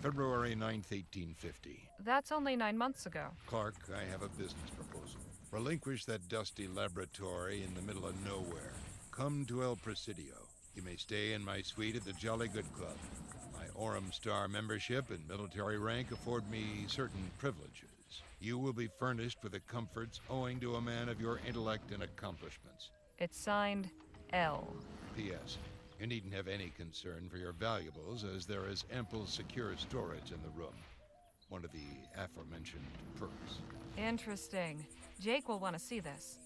February 9th, 1850. That's only 9 months ago. Clark, I have a business proposal. Relinquish that dusty laboratory in the middle of nowhere. Come to El Presidio. You may stay in my suite at the Jolly Good Club. My Orem Star membership and military rank afford me certain privileges. You will be furnished with the comforts owing to a man of your intellect and accomplishments. It's signed L. P.S. You needn't have any concern for your valuables, as there is ample secure storage in the room. One of the aforementioned perks. Interesting. Jake will want to see this.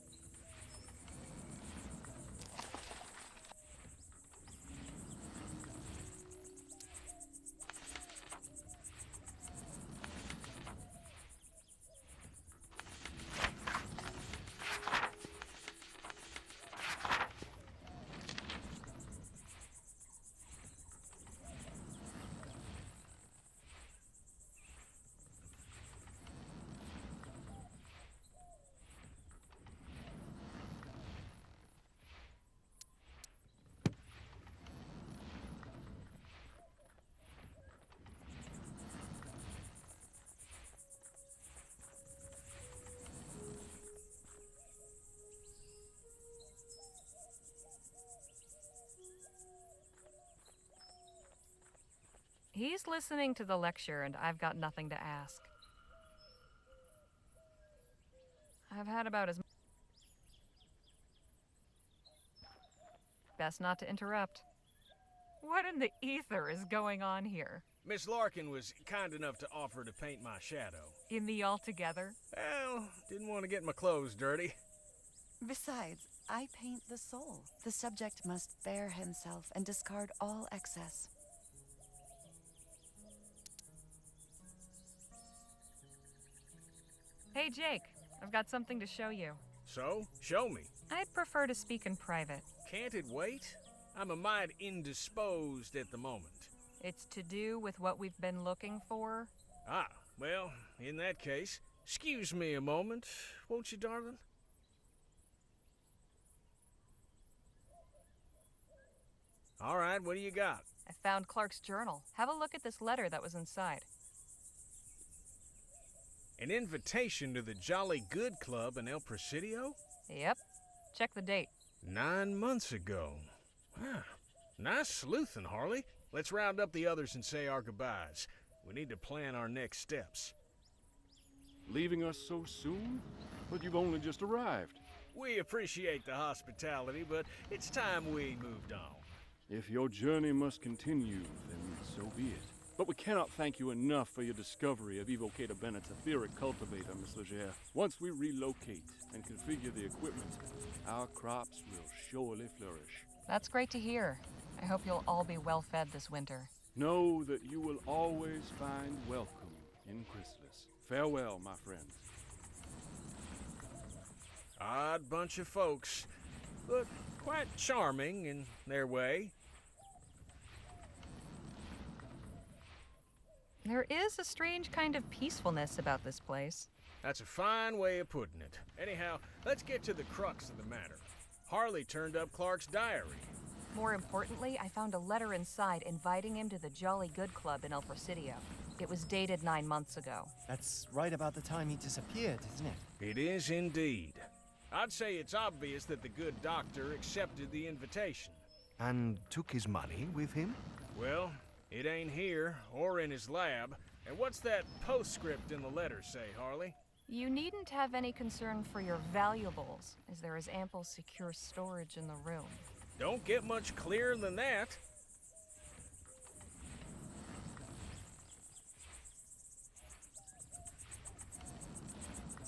He's listening to the lecture, and I've got nothing to ask. I've had about as... Best not to interrupt. What in the ether is going on here? Miss Larkin was kind enough to offer to paint my shadow. In the altogether? Well, didn't want to get my clothes dirty. Besides, I paint the soul. The subject must bare himself and discard all excess. Hey, Jake. I've got something to show you. So, show me. I'd prefer to speak in private. Can't it wait? I'm a mite indisposed at the moment. It's to do with what we've been looking for. Ah, well, in that case, excuse me a moment, won't you, darling? All right, what do you got? I found Clark's journal. Have a look at this letter that was inside. An invitation to the Jolly Good Club in El Presidio? Yep. Check the date. 9 months ago. Ah, nice sleuthing, Harley. Let's round up the others and say our goodbyes. We need to plan our next steps. Leaving us so soon? But you've only just arrived. We appreciate the hospitality, but it's time we moved on. If your journey must continue, then so be it. But we cannot thank you enough for your discovery of Evocator Bennett's etheric cultivator, Miss Leger. Once we relocate and configure the equipment, our crops will surely flourish. That's great to hear. I hope you'll all be well fed this winter. Know that you will always find welcome in Chrysalis. Farewell, my friends. Odd bunch of folks, but quite charming in their way. There is a strange kind of peacefulness about this place. That's a fine way of putting it. Anyhow, let's get to the crux of the matter. Harley turned up Clark's diary. More importantly, I found a letter inside inviting him to the Jolly Good Club in El Presidio. It was dated 9 months ago. That's right about the time he disappeared, isn't it? It is indeed. I'd say it's obvious that the good doctor accepted the invitation. And took his money with him? Well, it ain't here, or in his lab. And what's that postscript in the letter say, Harley? You needn't have any concern for your valuables, as there is ample secure storage in the room. Don't get much clearer than that.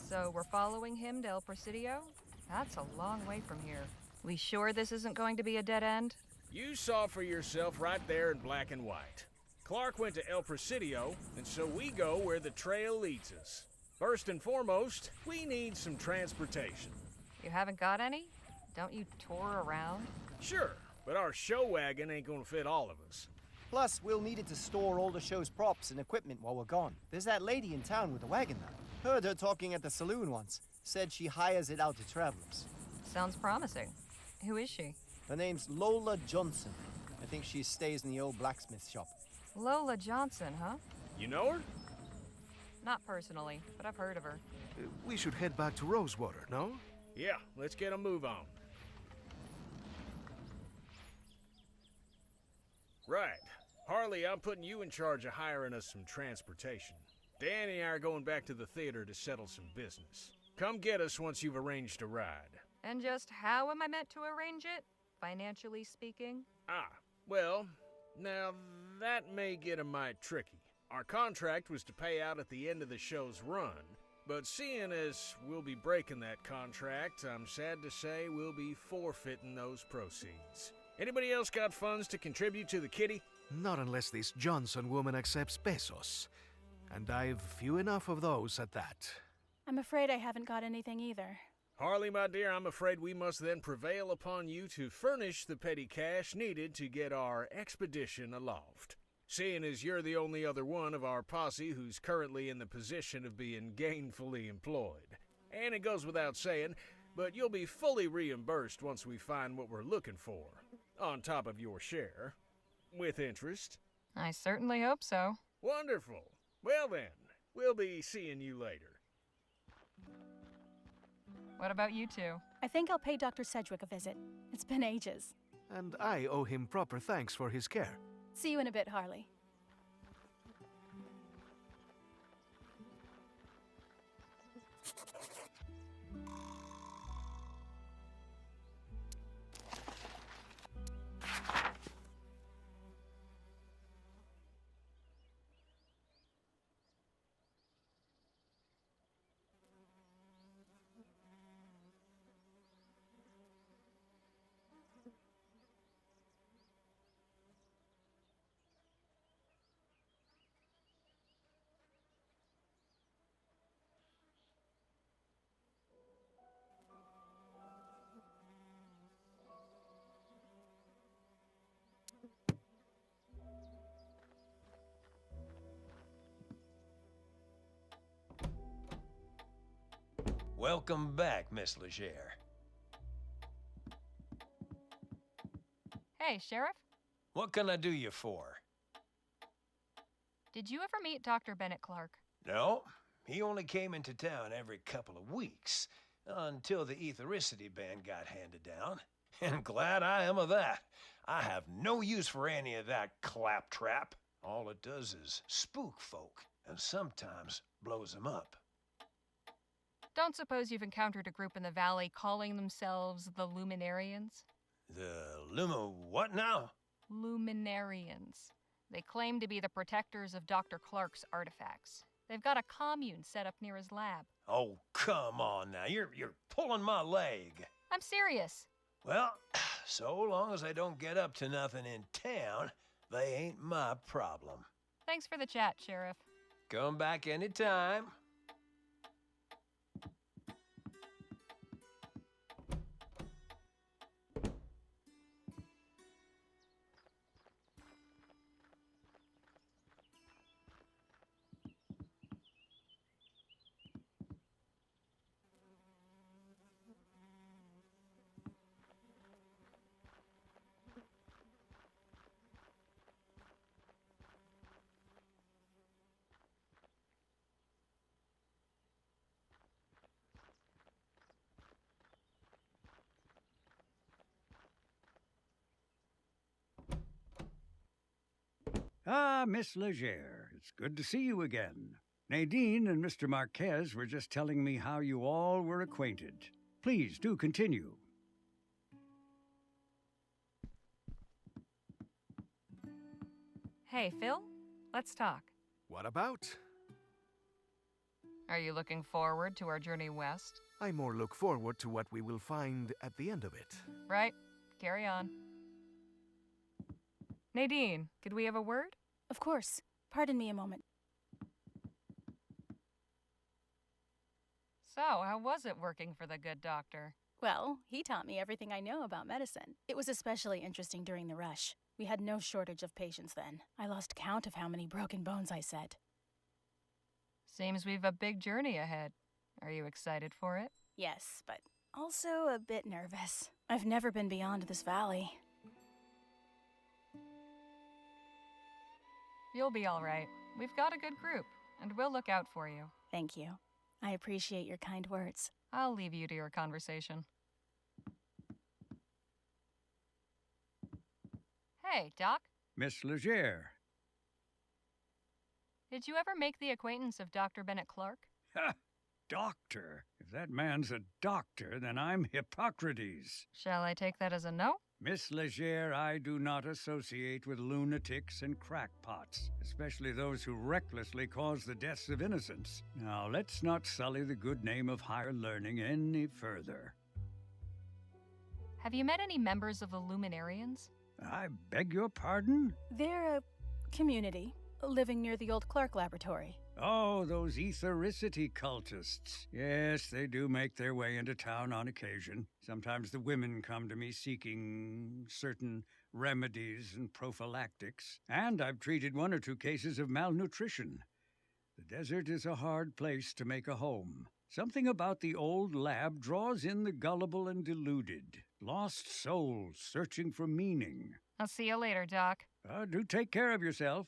So we're following him to El Presidio? That's a long way from here. We sure this isn't going to be a dead end? You saw for yourself right there in black and white. Clark went to El Presidio, and so we go where the trail leads us. First and foremost, we need some transportation. You haven't got any? Don't you tour around? Sure, but our show wagon ain't gonna fit all of us. Plus, we'll need it to store all the show's props and equipment while we're gone. There's that lady in town with a wagon now. Heard her talking at the saloon once. Said she hires it out to travelers. Sounds promising. Who is she? Her name's Lola Johnson. I think she stays in the old blacksmith shop. Lola Johnson, huh? You know her? Not personally, but I've heard of her. We should head back to Rosewater, no? Yeah, let's get a move on. Right. Harley, I'm putting you in charge of hiring us some transportation. Danny and I are going back to the theater to settle some business. Come get us once you've arranged a ride. And just how am I meant to arrange it, financially speaking? Well, now that may get a mite tricky. Our contract was to pay out at the end of the show's run, but seeing as we'll be breaking that contract, I'm sad to say we'll be forfeiting those proceeds. Anybody else got funds to contribute to the kitty? Not unless this Johnson woman accepts pesos. And I've few enough of those at that. I'm afraid I haven't got anything either. Harley, my dear, I'm afraid we must then prevail upon you to furnish the petty cash needed to get our expedition aloft. Seeing as you're the only other one of our posse who's currently in the position of being gainfully employed. And it goes without saying, but you'll be fully reimbursed once we find what we're looking for, on top of your share. With interest. I certainly hope so. Wonderful. Well then, we'll be seeing you later. What about you two? I think I'll pay Dr. Sedgwick a visit. It's been ages. And I owe him proper thanks for his care. See you in a bit, Harley. Welcome back, Miss Legere. Hey, Sheriff. What can I do you for? Did you ever meet Dr. Bennett Clark? No, he only came into town every couple of weeks, until the ethericity ban got handed down. And glad I am of that. I have no use for any of that claptrap. All it does is spook folk, and sometimes blows them up. Don't suppose you've encountered a group in the valley calling themselves the Luminarians? The what now? Luminarians. They claim to be the protectors of Dr. Clark's artifacts. They've got a commune set up near his lab. Oh, come on now. You're pulling my leg. I'm serious. Well, so long as I don't get up to nothing in town, they ain't my problem. Thanks for the chat, Sheriff. Come back anytime. Ah, Miss Legere, it's good to see you again. Nadine and Mr. Marquez were just telling me how you all were acquainted. Please do continue. Hey, Phil, let's talk. What about? Are you looking forward to our journey west? I more look forward to what we will find at the end of it. Right. Carry on. Nadine, could we have a word? Of course. Pardon me a moment. So, how was it working for the good doctor? Well, he taught me everything I know about medicine. It was especially interesting during the rush. We had no shortage of patients then. I lost count of how many broken bones I set. Seems we've a big journey ahead. Are you excited for it? Yes, but also a bit nervous. I've never been beyond this valley. You'll be all right. We've got a good group, and we'll look out for you. Thank you. I appreciate your kind words. I'll leave you to your conversation. Hey, Doc. Miss Legere. Did you ever make the acquaintance of Dr. Bennett Clark? Ha! Doctor. If that man's a doctor, then I'm Hippocrates. Shall I take that as a no? Miss Legere, I do not associate with lunatics and crackpots, especially those who recklessly cause the deaths of innocents. Now, let's not sully the good name of higher learning any further. Have you met any members of the Luminarians? I beg your pardon? They're a community living near the old Clark laboratory. Oh, those ethericity cultists. Yes, they do make their way into town on occasion. Sometimes the women come to me seeking certain remedies and prophylactics. And I've treated 1 or 2 cases of malnutrition. The desert is a hard place to make a home. Something about the old lab draws in the gullible and deluded. Lost souls searching for meaning. I'll see you later, Doc. Do take care of yourself.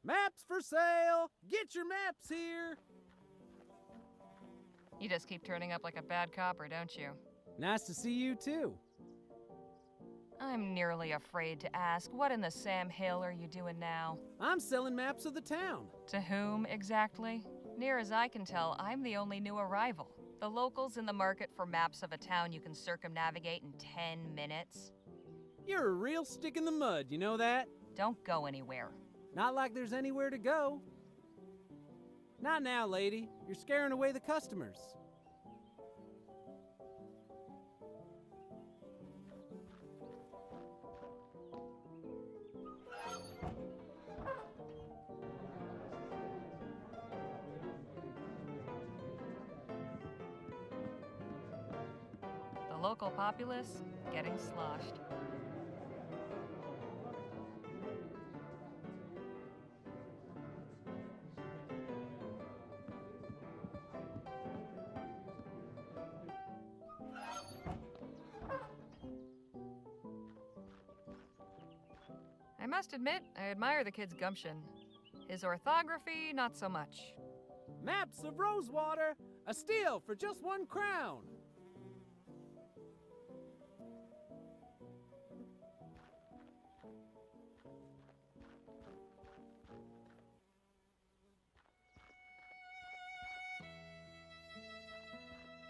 Maps for sale! Get your maps here! You just keep turning up like a bad copper, don't you? Nice to see you, too. I'm nearly afraid to ask, what in the Sam Hill are you doing now? I'm selling maps of the town. To whom, exactly? Near as I can tell, I'm the only new arrival. The locals in the market for maps of a town you can circumnavigate in 10 minutes. You're a real stick in the mud, you know that? Don't go anywhere. Not like there's anywhere to go. Not now, lady. You're scaring away the customers. The local populace getting sloshed. I must admit, I admire the kid's gumption. His orthography, not so much. Maps of Rosewater! A steal for just 1 crown!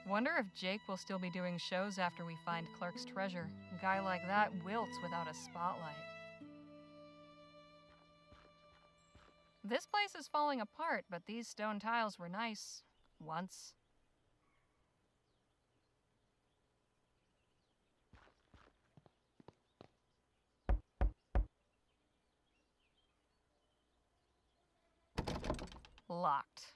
Wonder if Jake will still be doing shows after we find Clark's treasure. A guy like that wilts without a spotlight. This place is falling apart, but these stone tiles were nice. Once. Locked.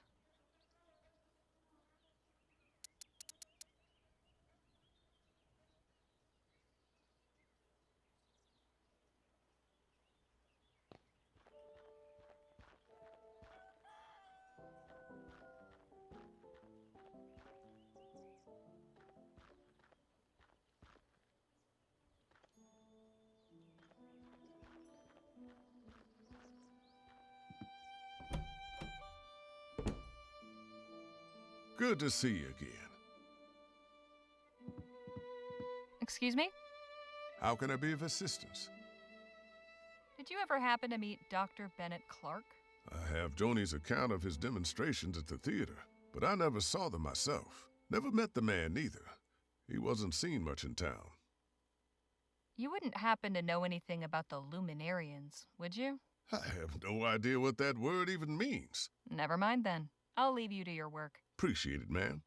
Good to see you again. Excuse me? How can I be of assistance? Did you ever happen to meet Dr. Bennett Clark? I have Joni's account of his demonstrations at the theater, but I never saw them myself. Never met the man either. He wasn't seen much in town. You wouldn't happen to know anything about the Luminarians, would you? I have no idea what that word even means. Never mind then. I'll leave you to your work. Appreciate it, ma'am.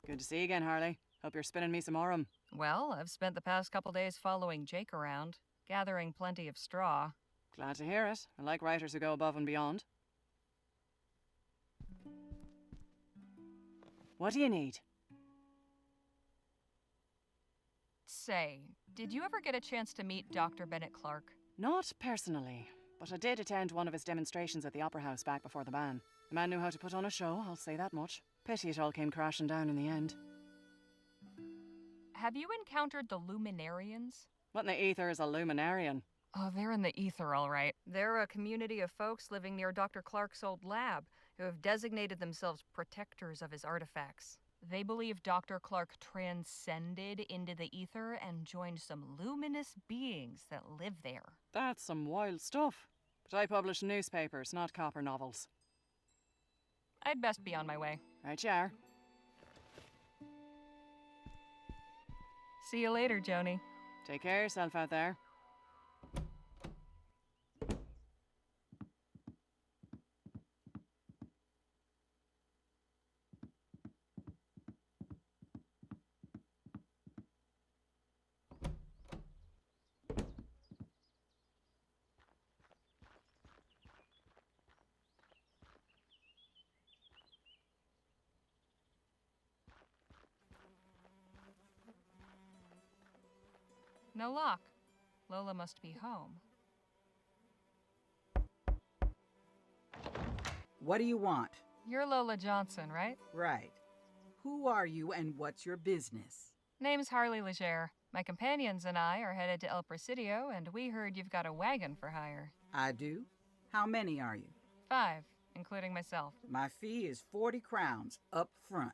Good to see you again, Harley. Hope you're spinning me some aurum. Well, I've spent the past couple days following Jake around. gathering plenty of straw. Glad to hear it. I like writers who go above and beyond. What do you need? Say, did you ever get a chance to meet Dr. Bennett Clark? Not personally, but I did attend one of his demonstrations at the Opera House back before the ban. The man knew how to put on a show, I'll say that much. Pity it all came crashing down in the end. Have you encountered the Luminarians? What in the ether is a luminarian? Oh, they're in the ether, all right. They're a community of folks living near Dr. Clark's old lab who have designated themselves protectors of his artifacts. They believe Dr. Clark transcended into the ether and joined some luminous beings that live there. That's some wild stuff. But I publish newspapers, not copper novels. I'd best be on my way. Right you are. See you later, Joni. Take care of yourself out there. No lock. Lola must be home. What do you want? You're Lola Johnson, right? Right. Who are you and what's your business? Name's Harley Leger. My companions and I are headed to El Presidio, and we heard you've got a wagon for hire. I do? How many are you? 5, including myself. My fee is 40 crowns up front.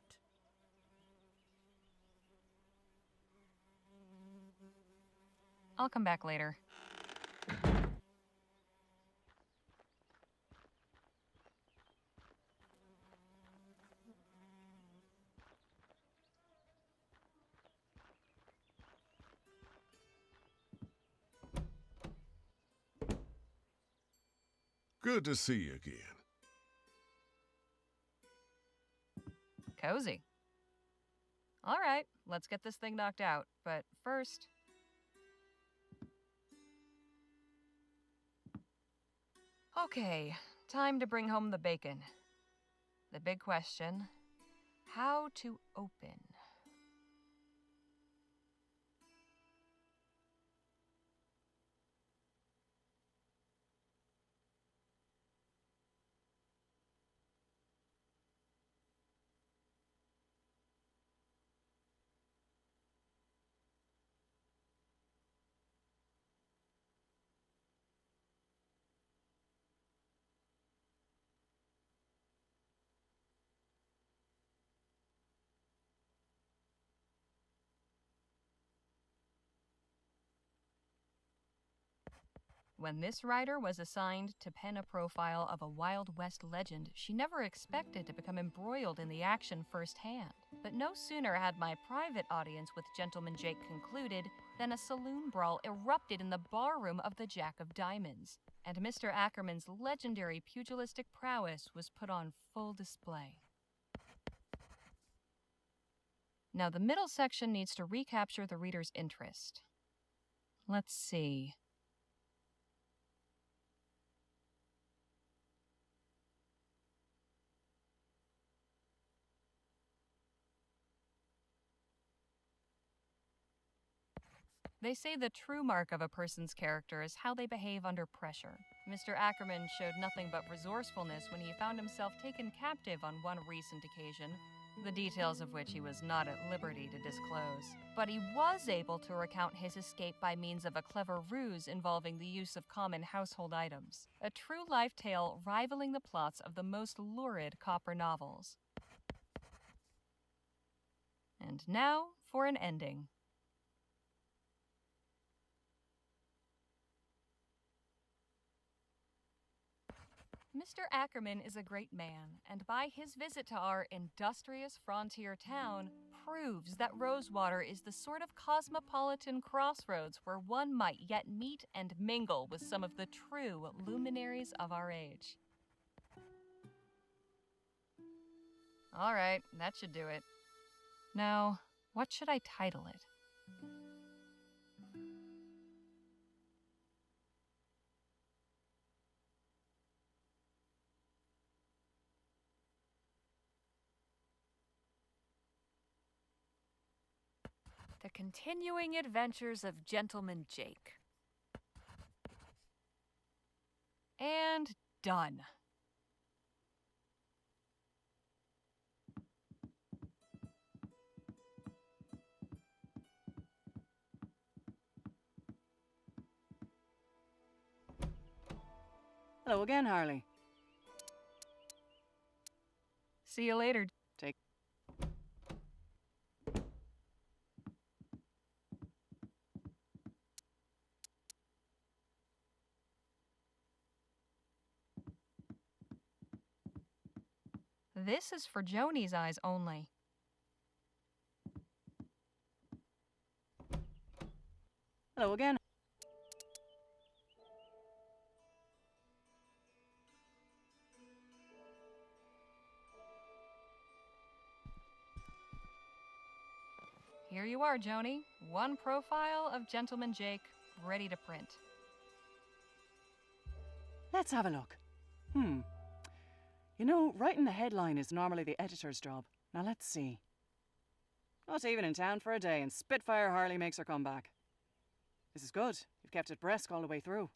I'll come back later. Good to see you again. Cozy. All right, let's get this thing knocked out. But first... Okay, time to bring home the bacon. The big question, how to open? When this writer was assigned to pen a profile of a Wild West legend, she never expected to become embroiled in the action firsthand. But no sooner had my private audience with Gentleman Jake concluded than a saloon brawl erupted in the barroom of the Jack of Diamonds, and Mr. Ackerman's legendary pugilistic prowess was put on full display. Now the middle section needs to recapture the reader's interest. Let's see. They say the true mark of a person's character is how they behave under pressure. Mr. Ackerman showed nothing but resourcefulness when he found himself taken captive on one recent occasion, the details of which he was not at liberty to disclose. But he was able to recount his escape by means of a clever ruse involving the use of common household items. A true-life tale rivaling the plots of the most lurid copper novels. And now for an ending. Mr. Ackerman is a great man, and by his visit to our industrious frontier town, proves that Rosewater is the sort of cosmopolitan crossroads where one might yet meet and mingle with some of the true luminaries of our age. All right, that should do it. Now, what should I title it? The Continuing Adventures of Gentleman Jake. And done. Hello again, Harley. See you later. Take. This is for Joni's eyes only. Hello again. Here you are, Joni. One profile of Gentleman Jake, ready to print. Let's have a look. You know, writing the headline is normally the editor's job. Now let's see. Not even in town for a day, and Spitfire Harley makes her comeback. This is good. You've kept it brisk all the way through.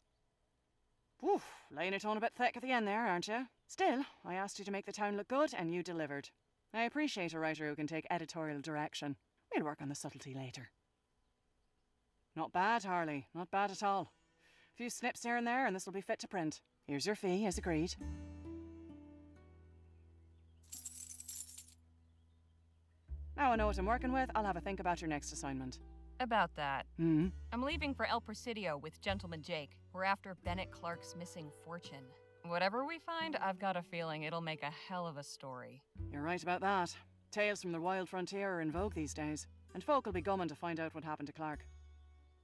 Woof, laying it on a bit thick at the end there, aren't you? Still, I asked you to make the town look good, and you delivered. I appreciate a writer who can take editorial direction. We'll work on the subtlety later. Not bad, Harley. Not bad at all. A few snips here and there, and this will be fit to print. Here's your fee, as agreed. Now I know what I'm working with, I'll have a think about your next assignment. About that. Hmm? I'm leaving for El Presidio with Gentleman Jake. We're after Bennett Clark's missing fortune. Whatever we find, I've got a feeling it'll make a hell of a story. You're right about that. Tales from the wild frontier are in vogue these days, and folk will be gumming to find out what happened to Clark.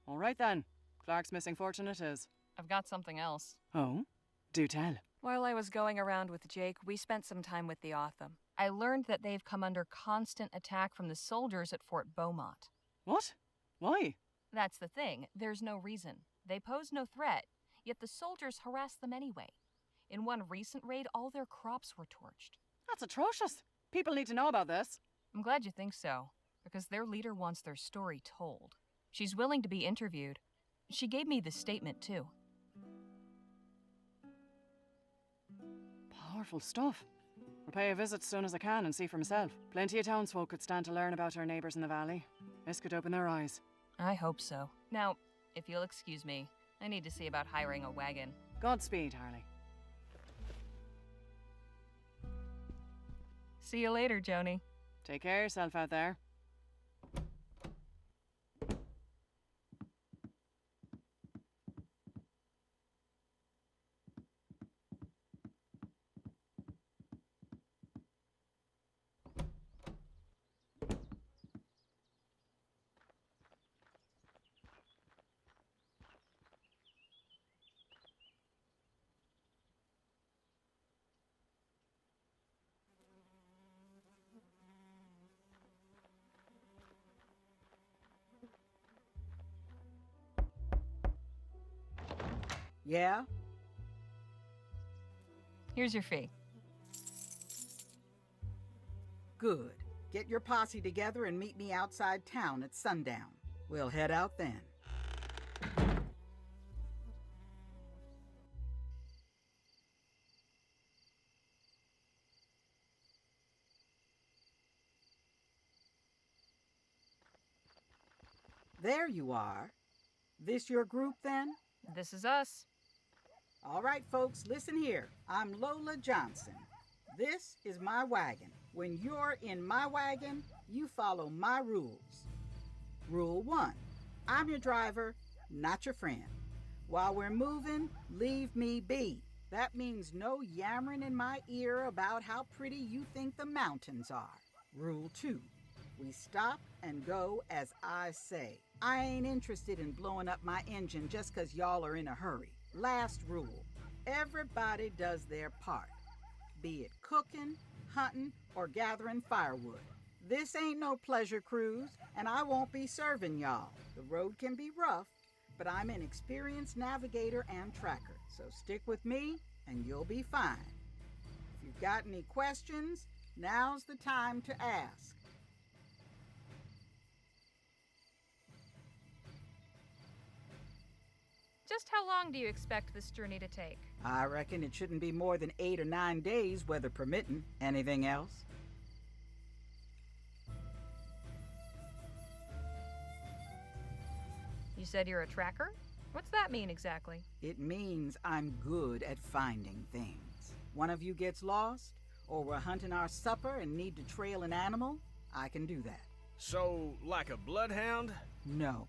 All right then. Clark's missing fortune it is. I've got something else. Oh? Do tell. While I was going around with Jake, we spent some time with the Otham. I learned that they've come under constant attack from the soldiers at Fort Beaumont. What? Why? That's the thing. There's no reason. They pose no threat, yet the soldiers harass them anyway. In one recent raid, all their crops were torched. That's atrocious. People need to know about this. I'm glad you think so, because their leader wants their story told. She's willing to be interviewed. She gave me this statement, too. Powerful stuff. I'll pay a visit as soon as I can and see for myself. Plenty of townsfolk could stand to learn about our neighbours in the valley. This could open their eyes. I hope so. Now, if you'll excuse me, I need to see about hiring a wagon. Godspeed, Harley. See you later, Joni. Take care of yourself out there. Yeah? Here's your fee. Good. Get your posse together and meet me outside town at sundown. We'll head out then. There you are. This your group then? This is us. All right, folks, listen here. I'm Lola Johnson. This is my wagon. When you're in my wagon, you follow my rules. Rule 1, I'm your driver, not your friend. While we're moving, leave me be. That means no yammering in my ear about how pretty you think the mountains are. Rule 2, we stop and go as I say. I ain't interested in blowing up my engine just 'cause y'all are in a hurry. Last rule, everybody does their part, be it cooking, hunting, or gathering firewood. This ain't no pleasure cruise, and I won't be serving y'all. The road can be rough, but I'm an experienced navigator and tracker, so stick with me and you'll be fine. If you've got any questions, now's the time to ask. Just how long do you expect this journey to take? I reckon it shouldn't be more than 8 or 9 days, weather permitting. Anything else? You said you're a tracker? What's that mean exactly? It means I'm good at finding things. One of you gets lost, or we're hunting our supper and need to trail an animal, I can do that. So, like a bloodhound? No,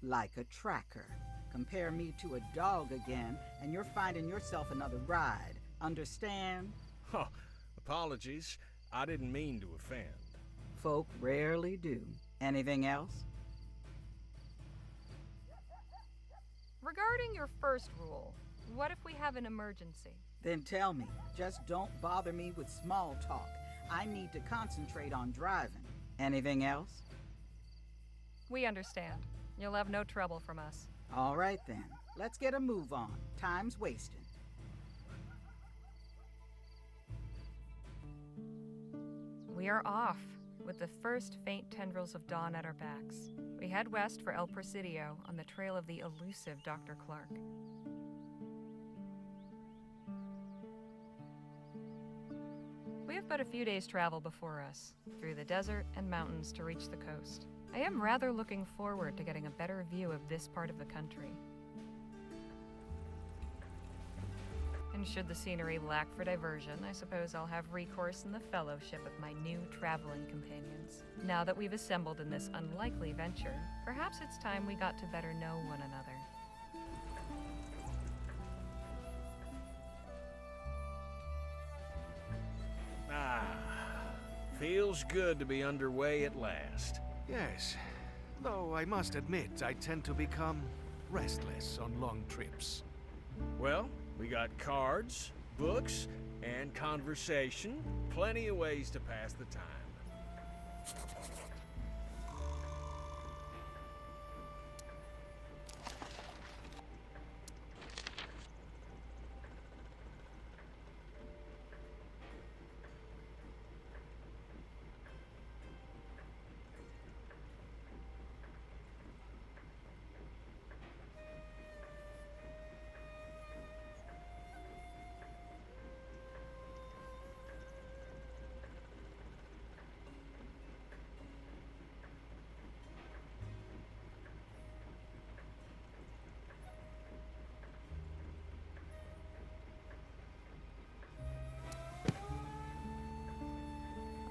like a tracker. Compare me to a dog again, and you're finding yourself another ride. Understand? Oh, apologies. I didn't mean to offend. Folk rarely do. Anything else? Regarding your first rule, what if we have an emergency? Then tell me. Just don't bother me with small talk. I need to concentrate on driving. Anything else? We understand. You'll have no trouble from us. All right then. Let's get a move on. Time's wasting. We are off, with the first faint tendrils of dawn at our backs. We head west for El Presidio on the trail of the elusive Dr. Clark. We have but a few days' travel before us, through the desert and mountains to reach the coast. I am rather looking forward to getting a better view of this part of the country. And should the scenery lack for diversion, I suppose I'll have recourse in the fellowship of my new traveling companions. Now that we've assembled in this unlikely venture, perhaps it's time we got to better know one another. Feels good to be underway at last. Yes, though I must admit I tend to become restless on long trips. Well, we got cards, books, and conversation. Plenty of ways to pass the time.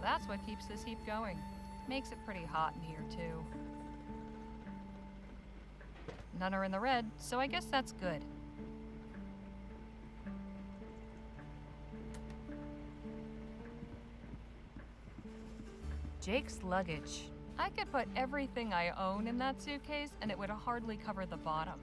That's what keeps this heap going. Makes it pretty hot in here, too. None are in the red, so I guess that's good. Jake's luggage. I could put everything I own in that suitcase, and it would hardly cover the bottom.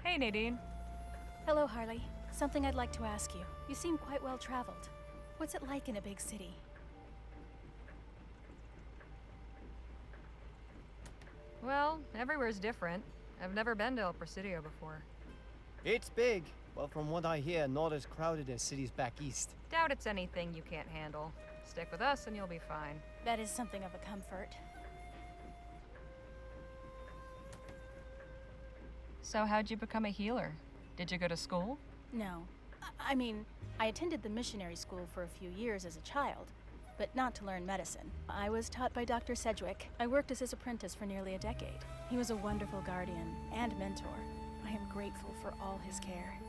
Hey, Nadine. Hello, Harley. Something I'd like to ask you. You seem quite well traveled. What's it like in a big city? Well, everywhere's different. I've never been to El Presidio before. It's big, but from what I hear, not as crowded as cities back east. Doubt it's anything you can't handle. Stick with us and you'll be fine. That is something of a comfort. So how'd you become a healer? Did you go to school? No. I mean, I attended the missionary school for a few years as a child, but not to learn medicine. I was taught by Dr. Sedgwick. I worked as his apprentice for nearly a decade. He was a wonderful guardian and mentor. I am grateful for all his care.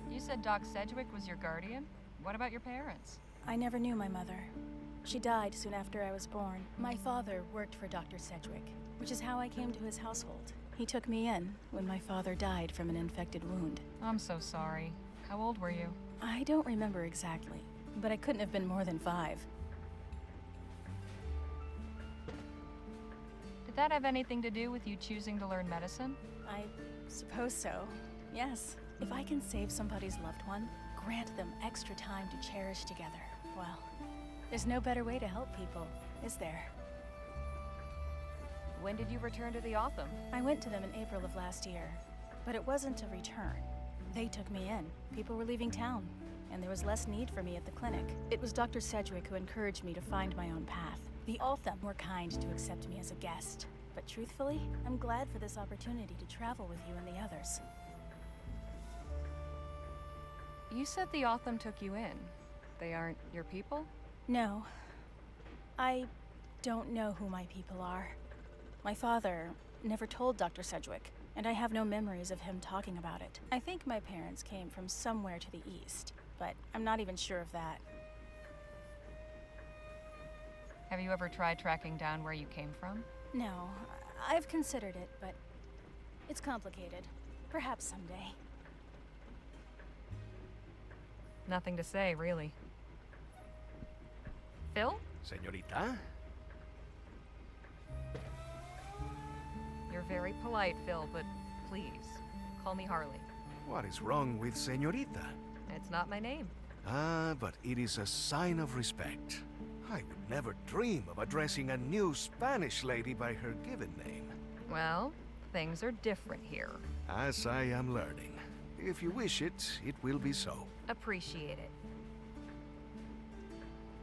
You said Doc Sedgwick was your guardian? What about your parents? I never knew my mother. She died soon after I was born. My father worked for Dr. Sedgwick, which is how I came to his household. He took me in when my father died from an infected wound. I'm so sorry. How old were you? I don't remember exactly, but I couldn't have been more than 5. that have anything to do with you choosing to learn medicine? I suppose so. Yes. If I can save somebody's loved one, grant them extra time to cherish together, well, there's no better way to help people, is there? When did you return to the Otham? I went to them in April of last year, but it wasn't a return. They took me in. People were leaving town, and there was less need for me at the clinic. It was Dr. Sedgwick who encouraged me to find my own path. The Otham were kind to accept me as a guest, but truthfully, I'm glad for this opportunity to travel with you and the others. You said the Otham took you in. They aren't your people? No. I don't know who my people are. My father never told Dr. Sedgwick, and I have no memories of him talking about it. I think my parents came from somewhere to the east, but I'm not even sure of that. Have you ever tried tracking down where you came from? No, I've considered it, but it's complicated. Perhaps someday. Nothing to say, really. Phil? Señorita? You're very polite, Phil, but please, call me Harley. What is wrong with Señorita? It's not my name. Ah, but it is a sign of respect. I would never dream of addressing a new Spanish lady by her given name. Well, things are different here. As I am learning. If you wish it, it will be so. Appreciate it.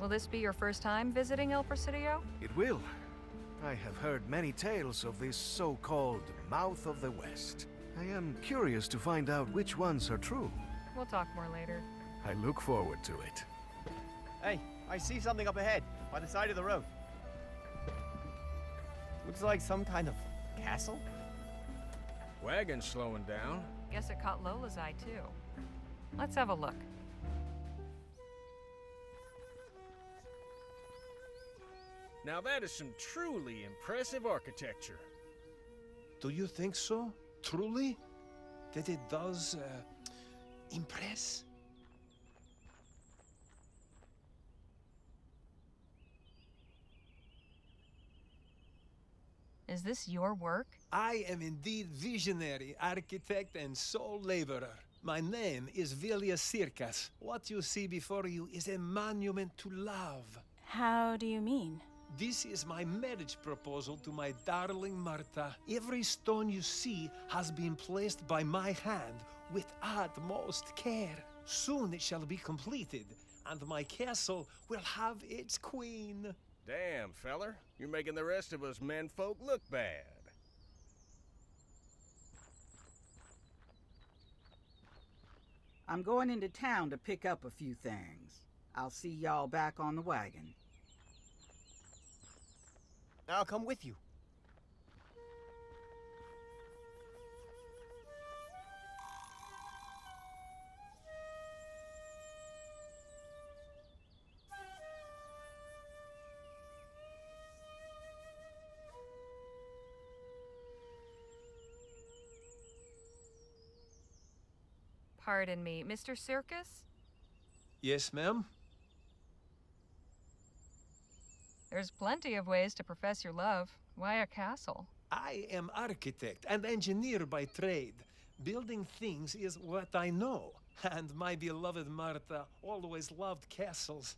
Will this be your first time visiting El Presidio? It will. I have heard many tales of this so-called Mouth of the West. I am curious to find out which ones are true. We'll talk more later. I look forward to it. Hey, I see something up ahead, by the side of the road. Looks like some kind of castle? Wagon's slowing down. Guess it caught Lola's eye, too. Let's have a look. Now that is some truly impressive architecture. Do you think so? Truly? That it does, impress? Is this your work? I am indeed visionary, architect, and soul laborer. My name is Vilja Circas. What you see before you is a monument to love. How do you mean? This is my marriage proposal to my darling Marta. Every stone you see has been placed by my hand with utmost care. Soon it shall be completed, and my castle will have its queen. Damn, feller. You're making the rest of us menfolk look bad. I'm going into town to pick up a few things. I'll see y'all back on the wagon. I'll come with you. Pardon me, Mr. Circus? Yes, ma'am? There's plenty of ways to profess your love. Why a castle? I am architect and engineer by trade. Building things is what I know. And my beloved Marta always loved castles.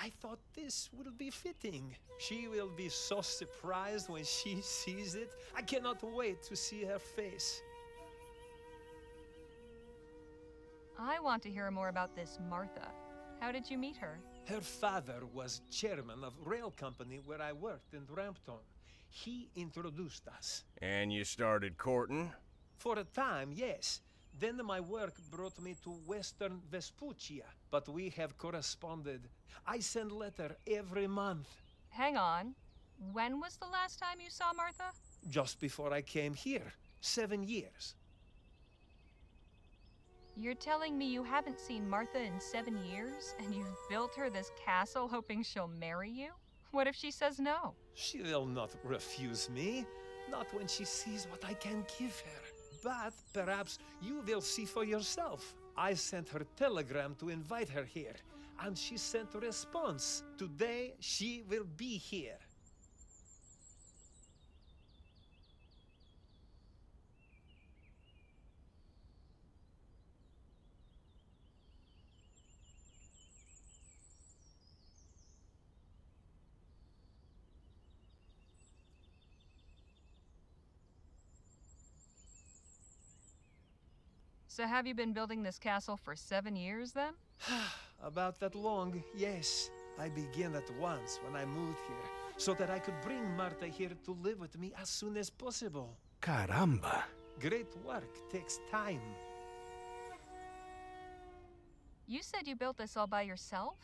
I thought this would be fitting. She will be so surprised when she sees it. I cannot wait to see her face. I want to hear more about this Martha. How did you meet her? Her father was chairman of rail company where I worked in Rampton. He introduced us. And you started courting? For a time, yes. Then my work brought me to Western Vespuccia, but we have corresponded. I send letter every month. Hang on. When was the last time you saw Martha? Just before I came here. 7 years. You're telling me you haven't seen Martha in 7 years, and you've built her this castle hoping she'll marry you? What if she says no? She will not refuse me. Not when she sees what I can give her. But perhaps you will see for yourself. I sent her telegram to invite her here, and she sent a response. Today she will be here. So have you been building this castle for 7 years, then? About that long, yes. I began at once when I moved here, so that I could bring Marta here to live with me as soon as possible. Caramba. Great work takes time. You said you built this all by yourself?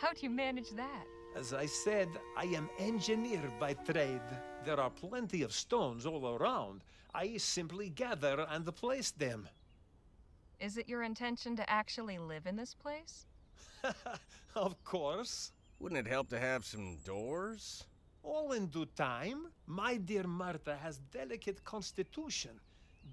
How'd you manage that? As I said, I am engineer by trade. There are plenty of stones all around. I simply gather and place them. Is it your intention to actually live in this place? Of course. Wouldn't it help to have some doors? All in due time. My dear Marta has delicate constitution.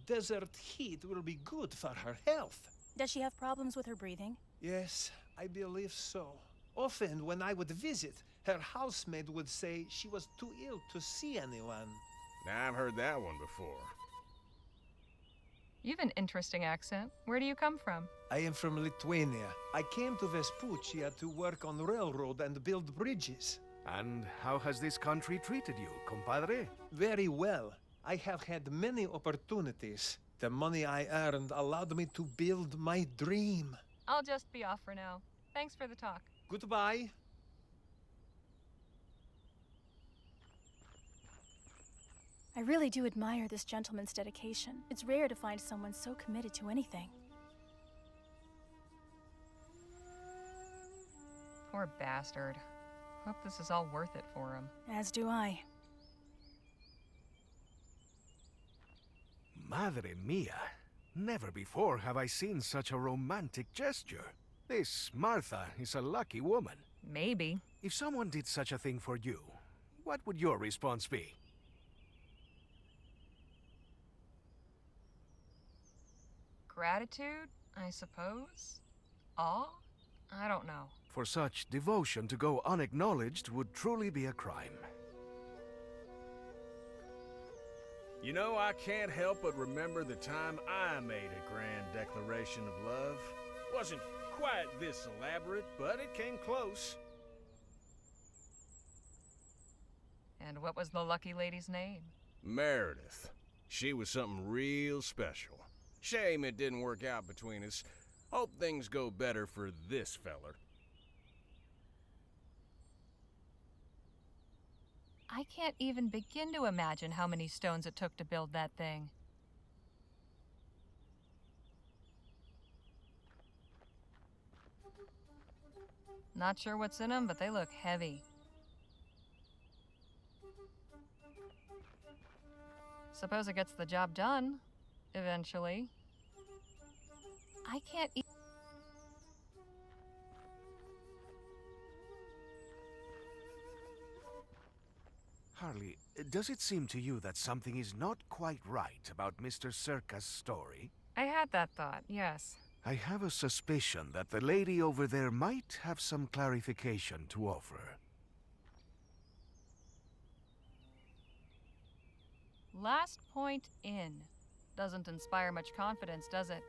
Desert heat will be good for her health. Does she have problems with her breathing? Yes, I believe so. Often when I would visit, her housemaid would say she was too ill to see anyone. Now, I've heard that one before. You've an interesting accent. Where do you come from? I am from Lithuania. I came to Vespuccia to work on railroad and build bridges. And how has this country treated you, compadre? Very well. I have had many opportunities. The money I earned allowed me to build my dream. I'll just be off for now. Thanks for the talk. Goodbye. I really do admire this gentleman's dedication. It's rare to find someone so committed to anything. Poor bastard. Hope this is all worth it for him. As do I. Madre mia. Never before have I seen such a romantic gesture. This Martha is a lucky woman. Maybe. If someone did such a thing for you, what would your response be? Gratitude, I suppose? Awe? I don't know. For such devotion to go unacknowledged would truly be a crime. You know, I can't help but remember the time I made a grand declaration of love. Wasn't quite this elaborate, but it came close. And what was the lucky lady's name? Meredith. She was something real special. Shame it didn't work out between us. Hope things go better for this feller. I can't even begin to imagine how many stones it took to build that thing. Not sure what's in them, but they look heavy. Suppose it gets the job done, eventually. I can't Harley, does it seem to you that something is not quite right about Mr. Circa's story? I had that thought, yes. I have a suspicion that the lady over there might have some clarification to offer. Last point in. Doesn't inspire much confidence, does it?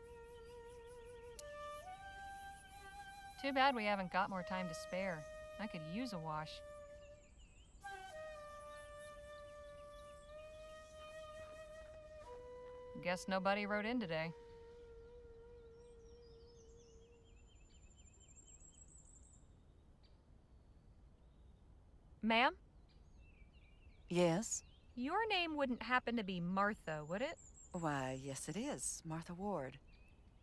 Too bad we haven't got more time to spare. I could use a wash. Guess nobody wrote in today. Ma'am? Yes? Your name wouldn't happen to be Martha, would it? Why, yes it is. Martha Ward.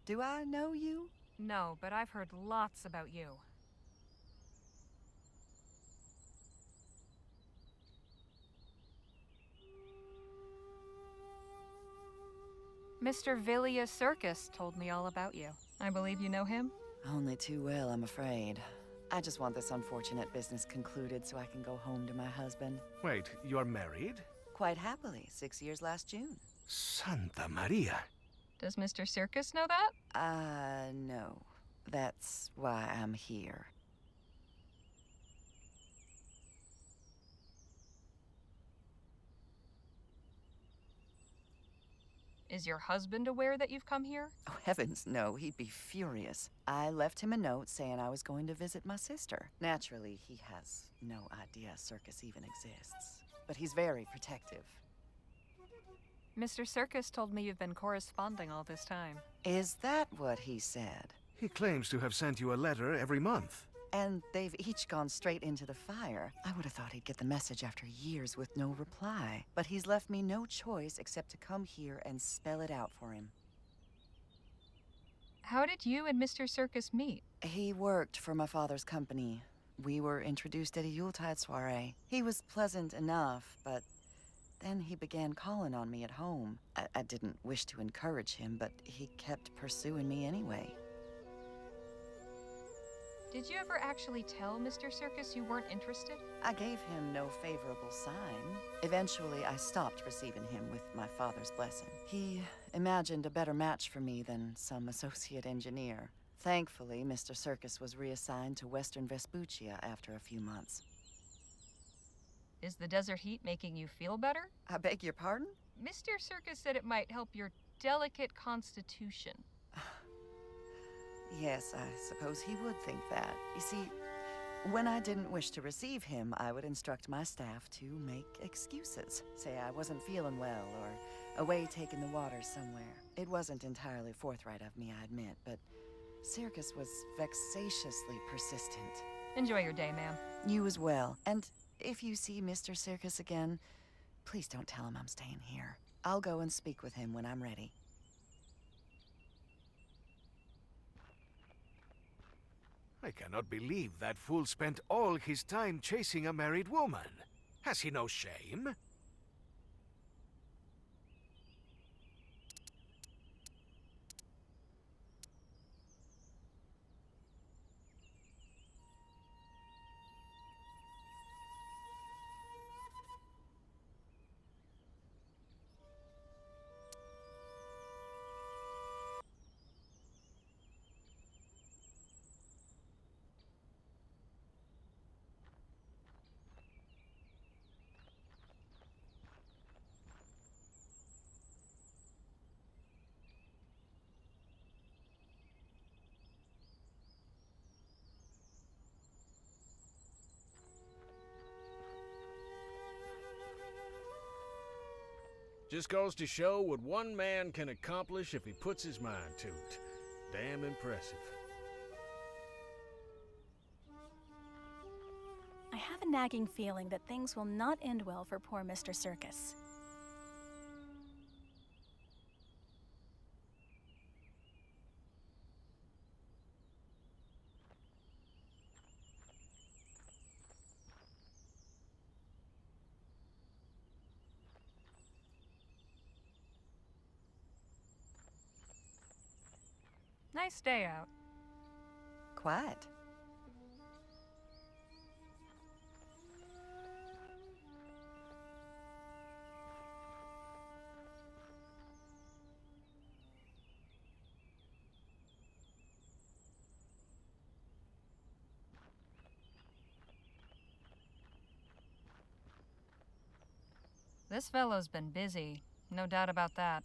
Do I know you? No, but I've heard lots about you. Mr. Villia Circus told me all about you. I believe you know him? Only too well, I'm afraid. I just want this unfortunate business concluded so I can go home to my husband. Wait, you're married? Quite happily, 6 years last June. Santa Maria. Does Mr. Circus know that? No. That's why I'm here. Is your husband aware that you've come here? Oh, heavens, no. He'd be furious. I left him a note saying I was going to visit my sister. Naturally, he has no idea Circus even exists. But he's very protective. Mr. Circus told me you've been corresponding all this time. Is that what he said? He claims to have sent you a letter every month. And they've each gone straight into the fire. I would have thought he'd get the message after years with no reply. But he's left me no choice except to come here and spell it out for him. How did you and Mr. Circus meet? He worked for my father's company. We were introduced at a Yuletide soiree. He was pleasant enough, but then he began calling on me at home. I didn't wish to encourage him, but he kept pursuing me anyway. Did you ever actually tell Mr. Circus you weren't interested? I gave him no favorable sign. Eventually, I stopped receiving him with my father's blessing. He imagined a better match for me than some associate engineer. Thankfully, Mr. Circus was reassigned to Western Vespuccia after a few months. Is the desert heat making you feel better? I beg your pardon? Mr. Circus said it might help your delicate constitution. Yes, I suppose he would think that. You see, when I didn't wish to receive him, I would instruct my staff to make excuses. Say I wasn't feeling well, or away taking the water somewhere. It wasn't entirely forthright of me, I admit, but Circus was vexatiously persistent. Enjoy your day, ma'am. You as well. And if you see Mr. Circus again, please don't tell him I'm staying here. I'll go and speak with him when I'm ready. I cannot believe that fool spent all his time chasing a married woman. Has he no shame? Just goes to show what one man can accomplish if he puts his mind to it. Damn impressive. I have a nagging feeling that things will not end well for poor Mr. Circus. Nice day out. Quiet. This fellow's been busy. No doubt about that.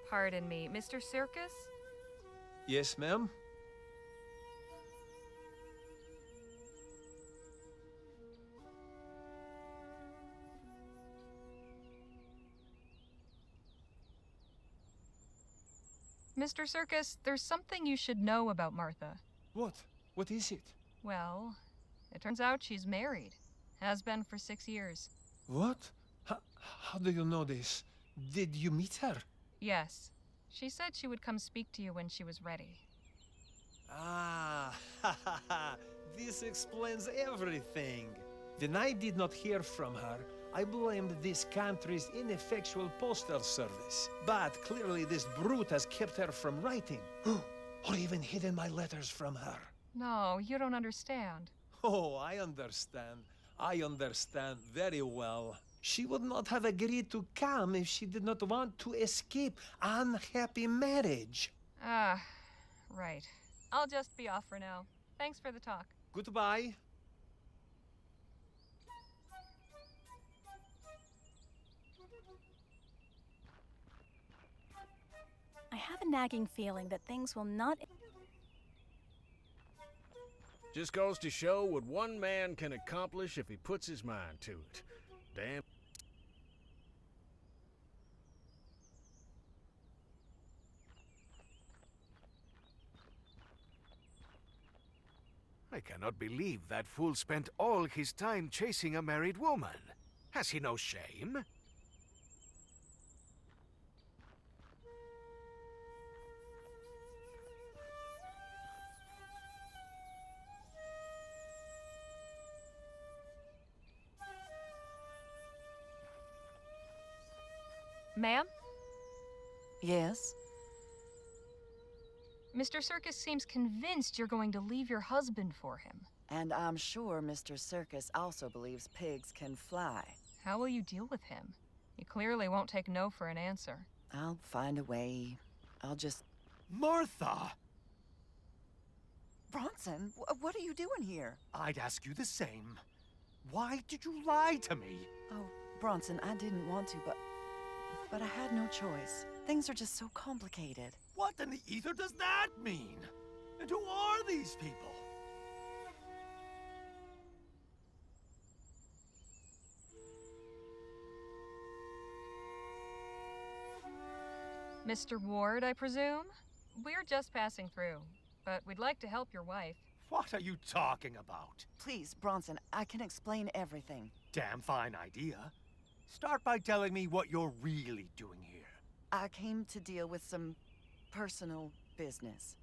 Pardon me, Mr. Circus? Yes, ma'am? Mr. Circus, there's something you should know about Martha. What? What is it? Well, it turns out she's married. Has been for 6 years. What? How do you know this? Did you meet her? Yes. She said she would come speak to you when she was ready. Ah, this explains everything. When I did not hear from her, I blamed this country's ineffectual postal service. But clearly this brute has kept her from writing. Or even hidden my letters from her. No, you don't understand. Oh, I understand. I understand very well. She would not have agreed to come if she did not want to escape unhappy marriage. Ah, right. I'll just be off for now. Thanks for the talk. Goodbye. I have a nagging feeling that things will not... Just goes to show what one man can accomplish if he puts his mind to it. Damn. I cannot believe that fool spent all his time chasing a married woman. Has he no shame? Ma'am? Yes? Mr. Circus seems convinced you're going to leave your husband for him. And I'm sure Mr. Circus also believes pigs can fly. How will you deal with him? He clearly won't take no for an answer. I'll find a way. I'll just... Martha! Bronson, what are you doing here? I'd ask you the same. Why did you lie to me? Oh, Bronson, I didn't want to, but I had no choice. Things are just so complicated. What in the ether does that mean? And who are these people? Mr. Ward, I presume? We're just passing through, but we'd like to help your wife. What are you talking about? Please, Bronson, I can explain everything. Damn fine idea. Start by telling me what you're really doing here. I came to deal with some personal business.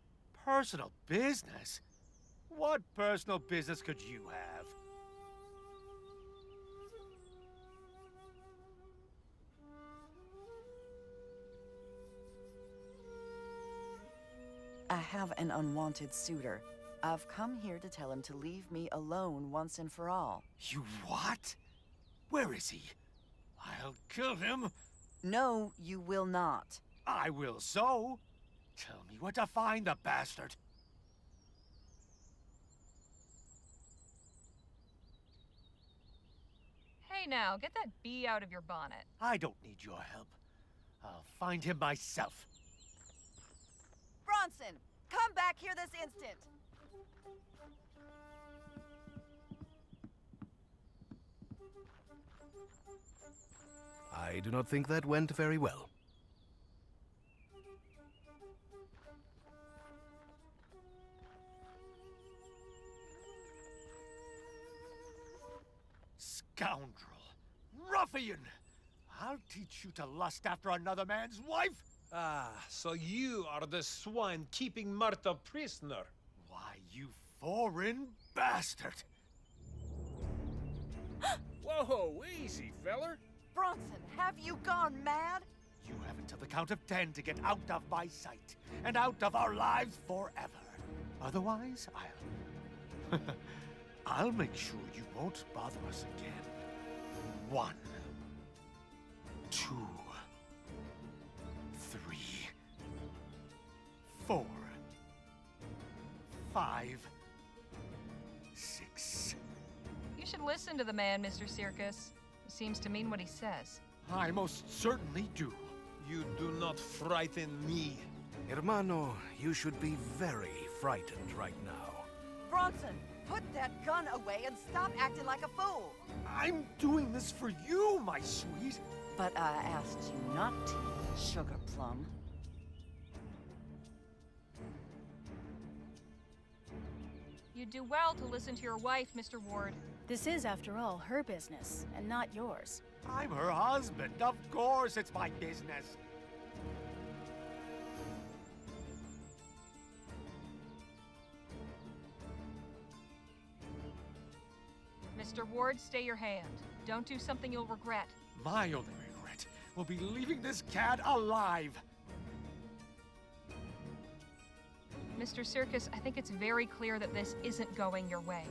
Personal business? What personal business could you have? I have an unwanted suitor. I've come here to tell him to leave me alone once and for all. You what? Where is he? I'll kill him. No, you will not. I will so. Tell me where to find the bastard. Hey now, get that bee out of your bonnet. I don't need your help. I'll find him myself. Bronson, come back here this instant. I do not think that went very well. Scoundrel! Ruffian! I'll teach you to lust after another man's wife! Ah, so you are the swine keeping Martha prisoner. Why, you foreign bastard! Whoa, easy, feller. Bronson, have you gone mad? You have until the count of 10 to get out of my sight, and out of our lives forever. Otherwise, I'll make sure you won't bother us again. 1, 2, 3, 4, 5, 6. You should listen to the man, Mr. Circus. He seems to mean what he says. I most certainly do. You do not frighten me. Hermano, you should be very frightened right now. Bronson, put that gun away and stop acting like a fool. I'm doing this for you, my sweet. But I asked you not to, Sugar Plum. You do well to listen to your wife, Mr. Ward. This is, after all, her business, and not yours. I'm her husband. Of course it's my business. Mr. Ward, stay your hand. Don't do something you'll regret. My only regret will be leaving this cat alive. Mr. Circus, I think it's very clear that this isn't going your way.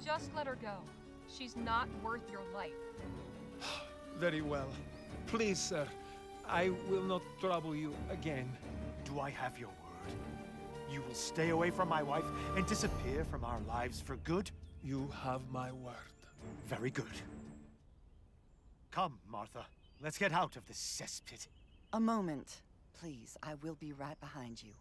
Just let her go. She's not worth your life. Very well. Please, sir, I will not trouble you again. Do I have your word? You will stay away from my wife and disappear from our lives for good? You have my word. Very good. Come, Martha. Let's get out of this cesspit. A moment, please. I will be right behind you.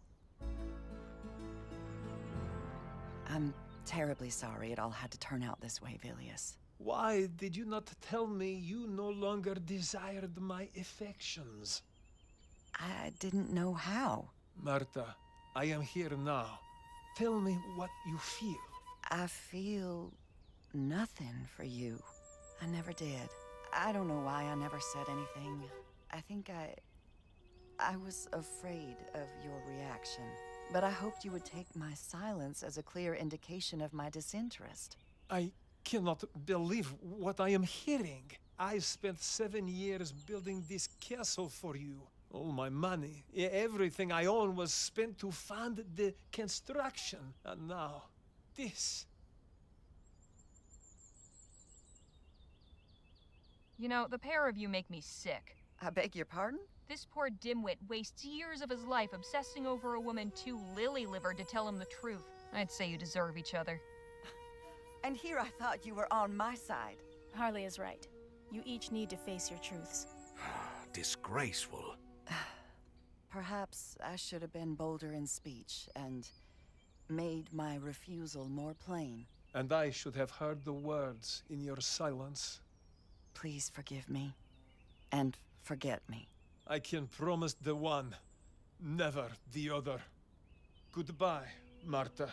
I'm terribly sorry it all had to turn out this way, Vilius. Why did you not tell me you no longer desired my affections? I didn't know how. Marta, I am here now. Tell me what you feel. I feel nothing for you. I never did. I don't know why I never said anything. I think I was afraid of your reaction. But I hoped you would take my silence as a clear indication of my disinterest. I cannot believe what I am hearing. I spent 7 years building this castle for you. All my money, everything I own was spent to fund the construction. And now, this. You know, the pair of you make me sick. I beg your pardon? This poor dimwit wastes years of his life obsessing over a woman too lily-livered to tell him the truth. I'd say you deserve each other. And here I thought you were on my side. Harley is right. You each need to face your truths. Disgraceful. Perhaps I should have been bolder in speech and made my refusal more plain. And I should have heard the words in your silence. Please forgive me. And forget me. I can promise the one, never the other. Goodbye, Marta.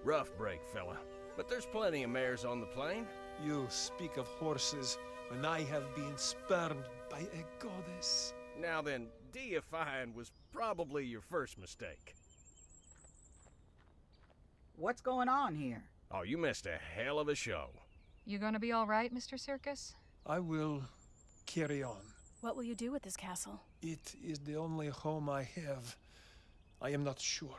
Rough break, fella. But there's plenty of mares on the plain. You speak of horses when I have been spurned by a goddess. Now then, deifying was probably your first mistake. What's going on here? Oh, you missed a hell of a show. You gonna be all right, Mr. Circus? I will carry on. What will you do with this castle? It is the only home I have. I am not sure.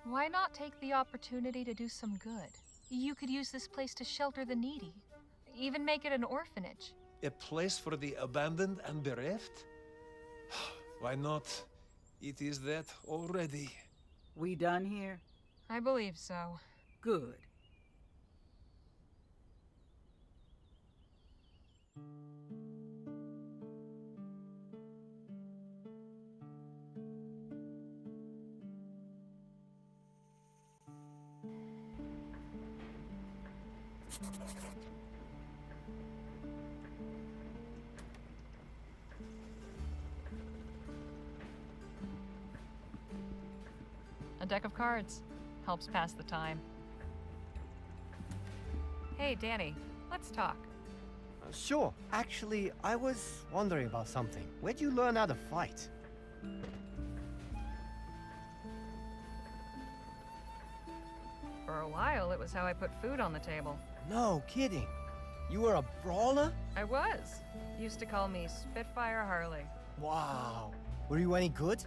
Why not take the opportunity to do some good? You could use this place to shelter the needy. Even make it an orphanage. A place for the abandoned and bereft? Why not? It is that already. We done here? I believe so. Good. A deck of cards. Helps pass the time. Hey, Danny, let's talk. Sure. Actually, I was wondering about something. Where'd you learn how to fight? For a while, it was how I put food on the table. No kidding. You were a brawler? I was. Used to call me Spitfire Harley. Wow. Were you any good?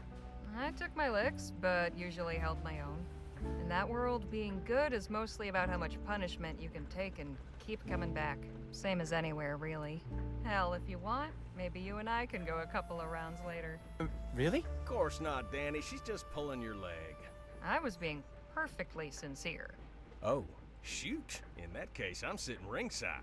I took my licks, but usually held my own. In that world, being good is mostly about how much punishment you can take and keep coming back. Same as anywhere, really. Hell, if you want, maybe you and I can go a couple of rounds later. Really? Of course not, Danny. She's just pulling your leg. I was being perfectly sincere. Oh, shoot. In that case, I'm sitting ringside.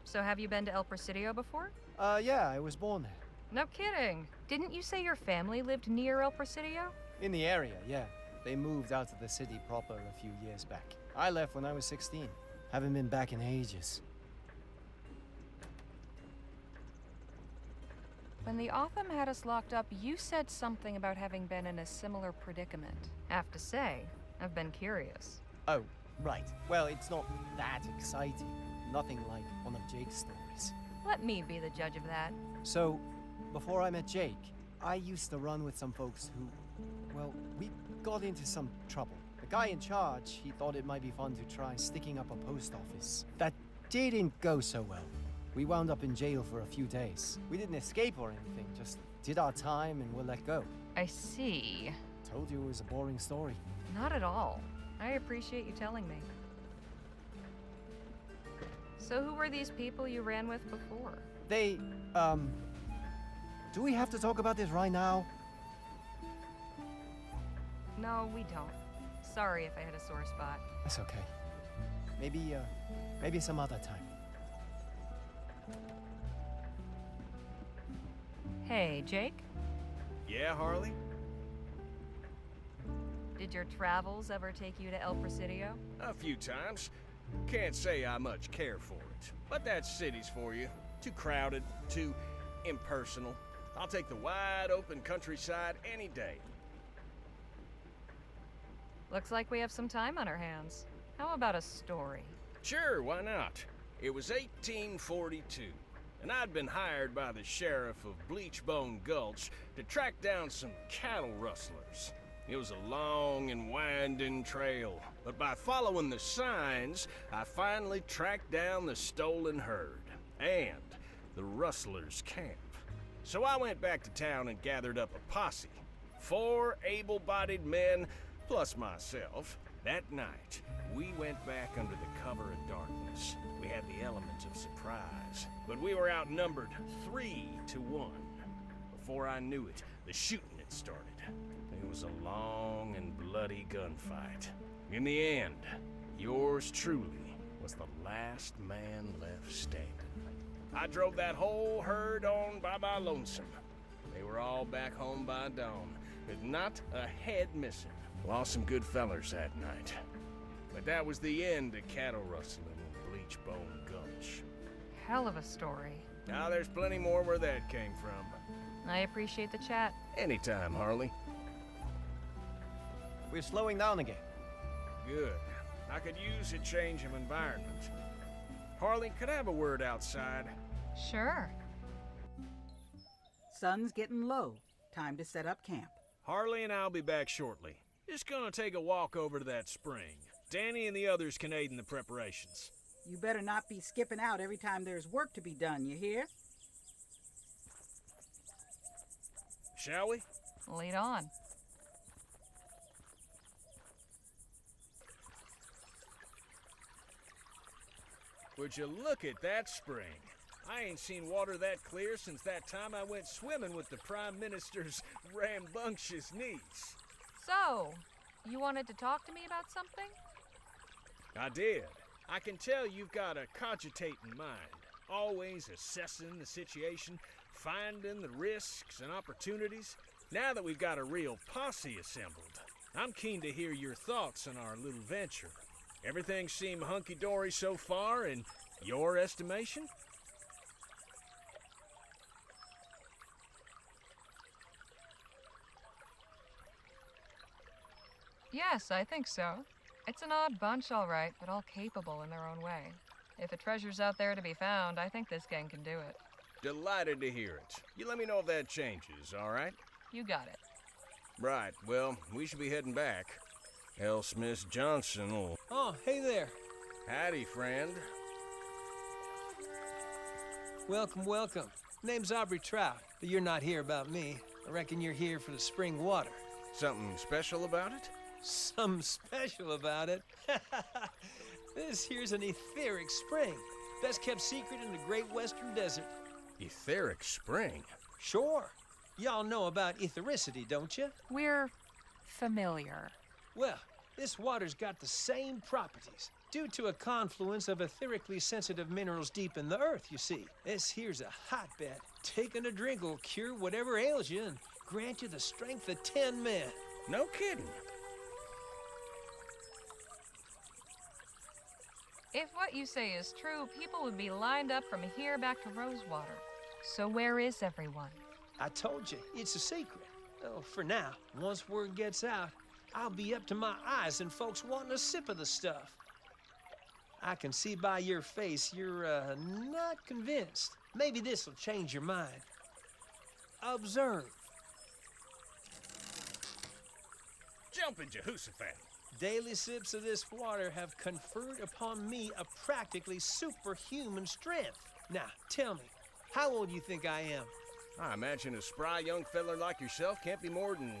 So have you been to El Presidio before? Yeah, I was born there. No kidding. Didn't you say your family lived near El Presidio? In the area, yeah. They moved out to the city proper a few years back. I left when I was 16. Haven't been back in ages. When the Otham had us locked up, you said something about having been in a similar predicament. Have to say, I've been curious. Oh, right. Well, it's not that exciting. Nothing like one of Jake's stories. Let me be the judge of that. So, before I met Jake, I used to run with some folks who, well, we got into some trouble. The guy in charge, he thought it might be fun to try sticking up a post office. That didn't go so well. We wound up in jail for a few days. We didn't escape or anything, just did our time and were let go. I see. Told you it was a boring story. Not at all. I appreciate you telling me. So who were these people you ran with before? They, do we have to talk about this right now? No, we don't. Sorry if I hit a sore spot. That's okay. Maybe, Maybe some other time. Hey, Jake? Yeah, Harley? Did your travels ever take you to El Presidio? A few times. Can't say I much care for it. But that city's for you. Too crowded, too impersonal. I'll take the wide open countryside any day. Looks like we have some time on our hands. How about a story? Sure, why not? It was 1842, and I'd been hired by the sheriff of Bleachbone Gulch to track down some cattle rustlers. It was a long and winding trail, but by following the signs, I finally tracked down the stolen herd and the rustlers' camp. So I went back to town and gathered up a posse. 4 able-bodied men, plus myself. That night, we went back under the cover of darkness. We had the element of surprise, but we were outnumbered 3-1. Before I knew it, the shooting had started. It was a long and bloody gunfight. In the end, yours truly was the last man left standing. I drove that whole herd on by my lonesome. They were all back home by dawn, with not a head missing. Lost some good fellers that night. But that was the end of cattle rustling in Bleachbone Gulch. Hell of a story. Now there's plenty more where that came from. I appreciate the chat. Anytime, Harley. We're slowing down again. Good. I could use a change of environment. Harley, could I have a word outside? Sure. Sun's getting low. Time to set up camp. Harley and I'll be back shortly. Just gonna take a walk over to that spring. Danny and the others can aid in the preparations. You better not be skipping out every time there's work to be done, you hear? Shall we? Lead on. Would you look at that spring? I ain't seen water that clear since that time I went swimming with the Prime Minister's rambunctious niece. So, you wanted to talk to me about something? I did. I can tell you've got a cogitating mind, always assessing the situation, finding the risks and opportunities. Now that we've got a real posse assembled, I'm keen to hear your thoughts on our little venture. Everything seemed hunky-dory so far, in your estimation? Yes, I think so. It's an odd bunch, all right, but all capable in their own way. If a treasure's out there to be found, I think this gang can do it. Delighted to hear it. You let me know if that changes, all right? You got it. Right, well, we should be heading back. Else Miss Johnson will... Oh, hey there. Howdy, friend. Welcome, welcome. Name's Aubrey Trout, but you're not here about me. I reckon you're here for the spring water. Something special about it? Something special about it? This here's an etheric spring. Best kept secret in the great western desert. Etheric spring? Sure. Y'all know about ethericity, don't you? We're familiar. Well, this water's got the same properties, due to a confluence of etherically sensitive minerals deep in the earth, you see. This here's a hotbed. Taking a drink will cure whatever ails you and grant you the strength of 10 men. No kidding. If what you say is true, people would be lined up from here back to Rosewater. So where is everyone? I told you, it's a secret. Oh, for now, once word gets out, I'll be up to my eyes in folks wanting a sip of the stuff. I can see by your face you're not convinced. Maybe this'll change your mind. Observe. Jumpin' Jehoshaphat. Daily sips of this water have conferred upon me a practically superhuman strength. Now, tell me, how old do you think I am? I imagine a spry young feller like yourself can't be more than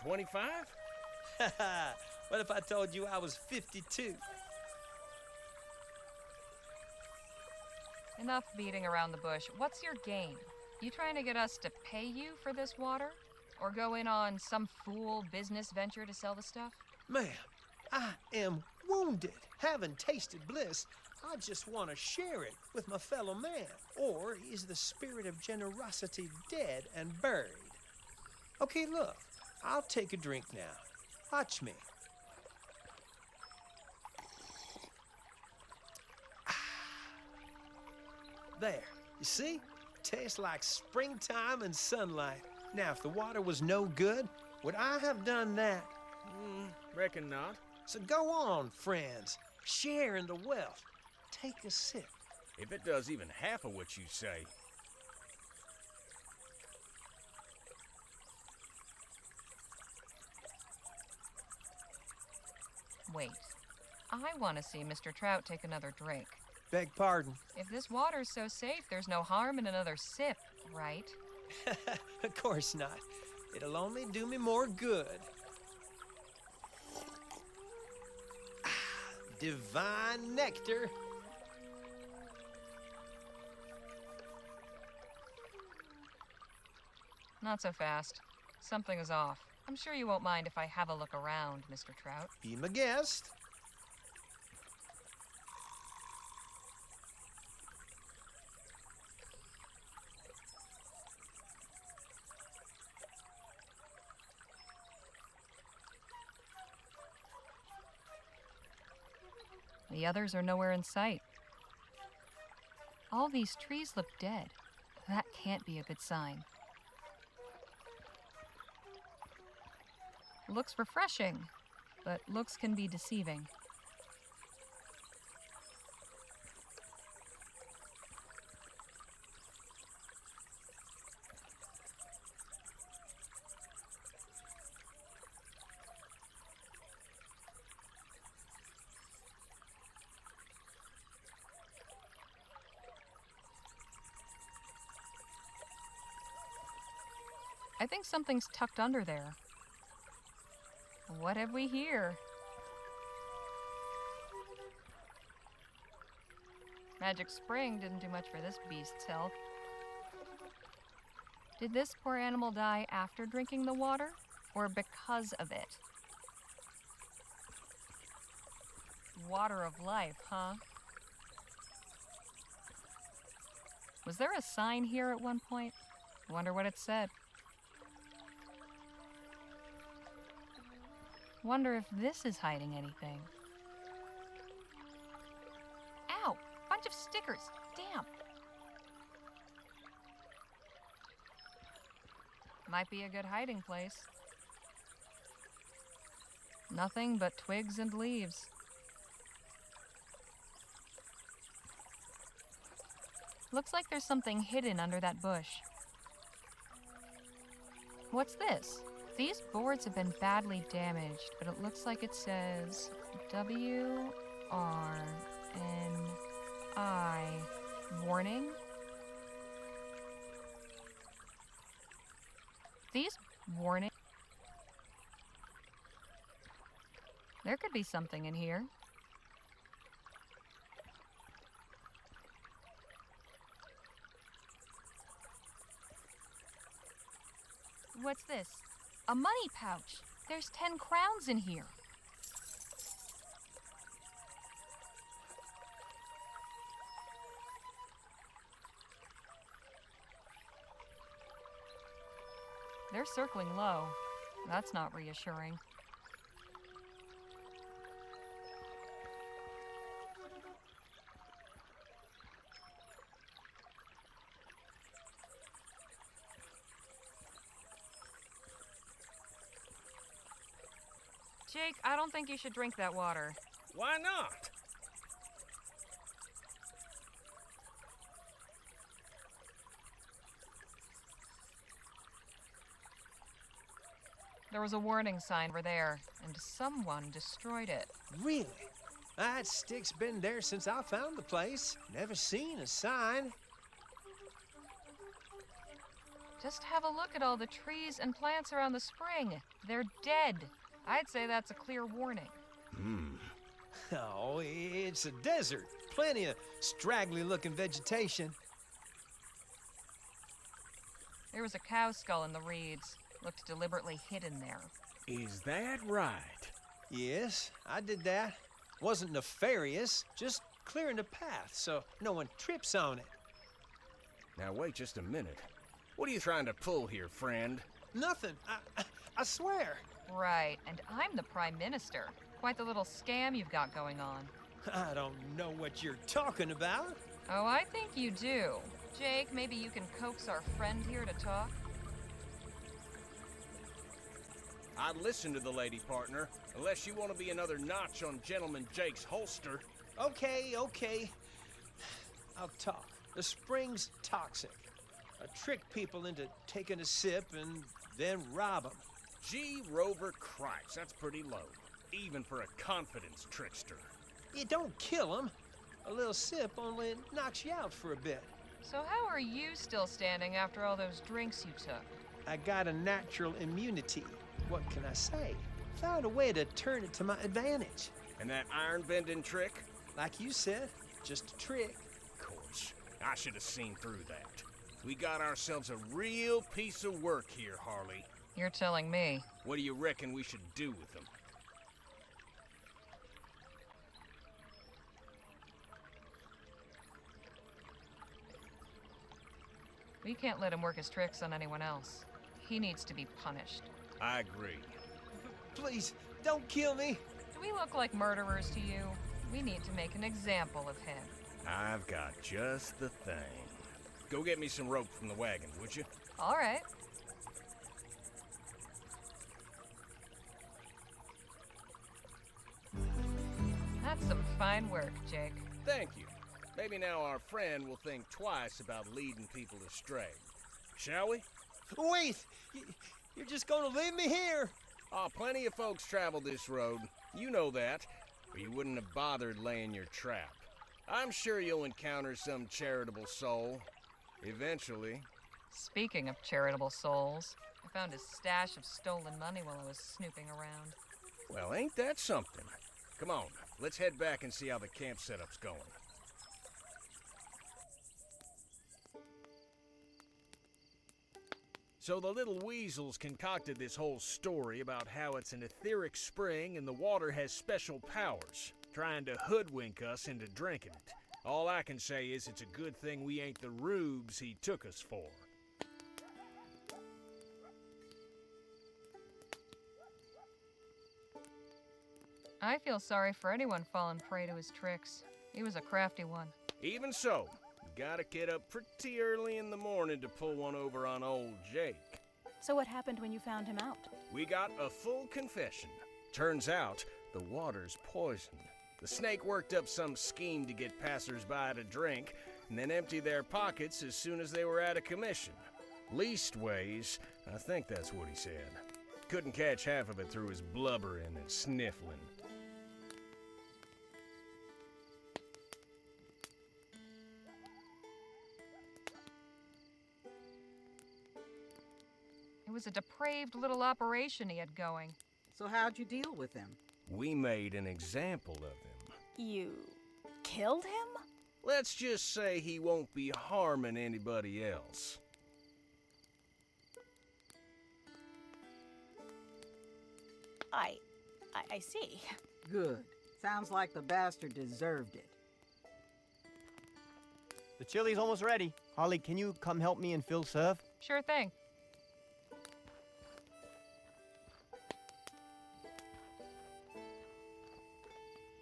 25? What if I told you I was 52? Enough beating around the bush. What's your game? You trying to get us to pay you for this water? Or go in on some fool business venture to sell the stuff? Ma'am, I am wounded. Having tasted bliss, I just want to share it with my fellow man. Or is the spirit of generosity dead and buried? Okay, look, I'll take a drink now. Watch me. There, you see? Tastes like springtime and sunlight. Now, if the water was no good, would I have done that? Reckon not. So go on, friends. Share in the wealth. Take a sip. If it does even half of what you say. Wait. I want to see Mr. Trout take another drink. Beg pardon? If this water's so safe, there's no harm in another sip, right? Of course not. It'll only do me more good. Divine nectar. Not so fast. Something is off. I'm sure you won't mind if I have a look around, Mr. Trout. Be my guest. The others are nowhere in sight. All these trees look dead. That can't be a good sign. Looks refreshing, but looks can be deceiving. I think something's tucked under there. What have we here? Magic Spring didn't do much for this beast's health. Did this poor animal die after drinking the water, or because of it? Water of life, huh? Was there a sign here at one point? Wonder what it said. Wonder if this is hiding anything. Ow! Bunch of stickers! Damn! Might be a good hiding place. Nothing but twigs and leaves. Looks like there's something hidden under that bush. What's this? These boards have been badly damaged, but it looks like it says WRNI warning. These warning. There could be something in here. What's this? A money pouch. There's 10 crowns in here. They're circling low. That's not reassuring. Jake, I don't think you should drink that water. Why not? There was a warning sign over there, and someone destroyed it. Really? That stick's been there since I found the place. Never seen a sign. Just have a look at all the trees and plants around the spring. They're dead. I'd say that's a clear warning. Oh, it's a desert. Plenty of straggly-looking vegetation. There was a cow skull in the reeds. Looked deliberately hidden there. Is that right? Yes, I did that. Wasn't nefarious, just clearing the path so no one trips on it. Now wait just a minute. What are you trying to pull here, friend? Nothing. I swear. Right, and I'm the Prime Minister. Quite the little scam you've got going on. I don't know what you're talking about. Oh, I think you do. Jake, maybe you can coax our friend here to talk? I'd listen to the lady, partner, unless you want to be another notch on Gentleman Jake's holster. Okay. I'll talk. The spring's toxic. I trick people into taking a sip and then rob them. Gee, Rover Christ, that's pretty low, even for a confidence trickster. You don't kill them. A little sip only knocks you out for a bit. So how are you still standing after all those drinks you took? I got a natural immunity. What can I say? Found a way to turn it to my advantage. And that iron-bending trick? Like you said, just a trick. Of course. I should have seen through that. We got ourselves a real piece of work here, Harley. You're telling me. What do you reckon we should do with them? We can't let him work his tricks on anyone else. He needs to be punished. I agree. Please, don't kill me. Do we look like murderers to you? We need to make an example of him. I've got just the thing. Go get me some rope from the wagon, would you? All right. That's some fine work, Jake. Thank you. Maybe now our friend will think twice about leading people astray. Shall we? Wait! You're just gonna leave me here? Plenty of folks travel this road. You know that, or you wouldn't have bothered laying your trap. I'm sure you'll encounter some charitable soul. Eventually. Speaking of charitable souls, I found his stash of stolen money while I was snooping around. Well, ain't that something? Come on, let's head back and see how the camp setup's going. So the little weasels concocted this whole story about how it's an etheric spring and the water has special powers, trying to hoodwink us into drinking it. All I can say is it's a good thing we ain't the rubes he took us for. I feel sorry for anyone falling prey to his tricks. He was a crafty one. Even so, you gotta get up pretty early in the morning to pull one over on old Jake. So what happened when you found him out? We got a full confession. Turns out, the water's poisoned. The snake worked up some scheme to get passers-by to drink, and then empty their pockets as soon as they were out of commission. Leastways, I think that's what he said. Couldn't catch half of it through his blubbering and sniffling. It was a depraved little operation he had going. So how'd you deal with him? We made an example of him. You killed him? Let's just say he won't be harming anybody else. I see. Good. Sounds like the bastard deserved it. The chili's almost ready. Harley, can you come help me and Phil serve? Sure thing.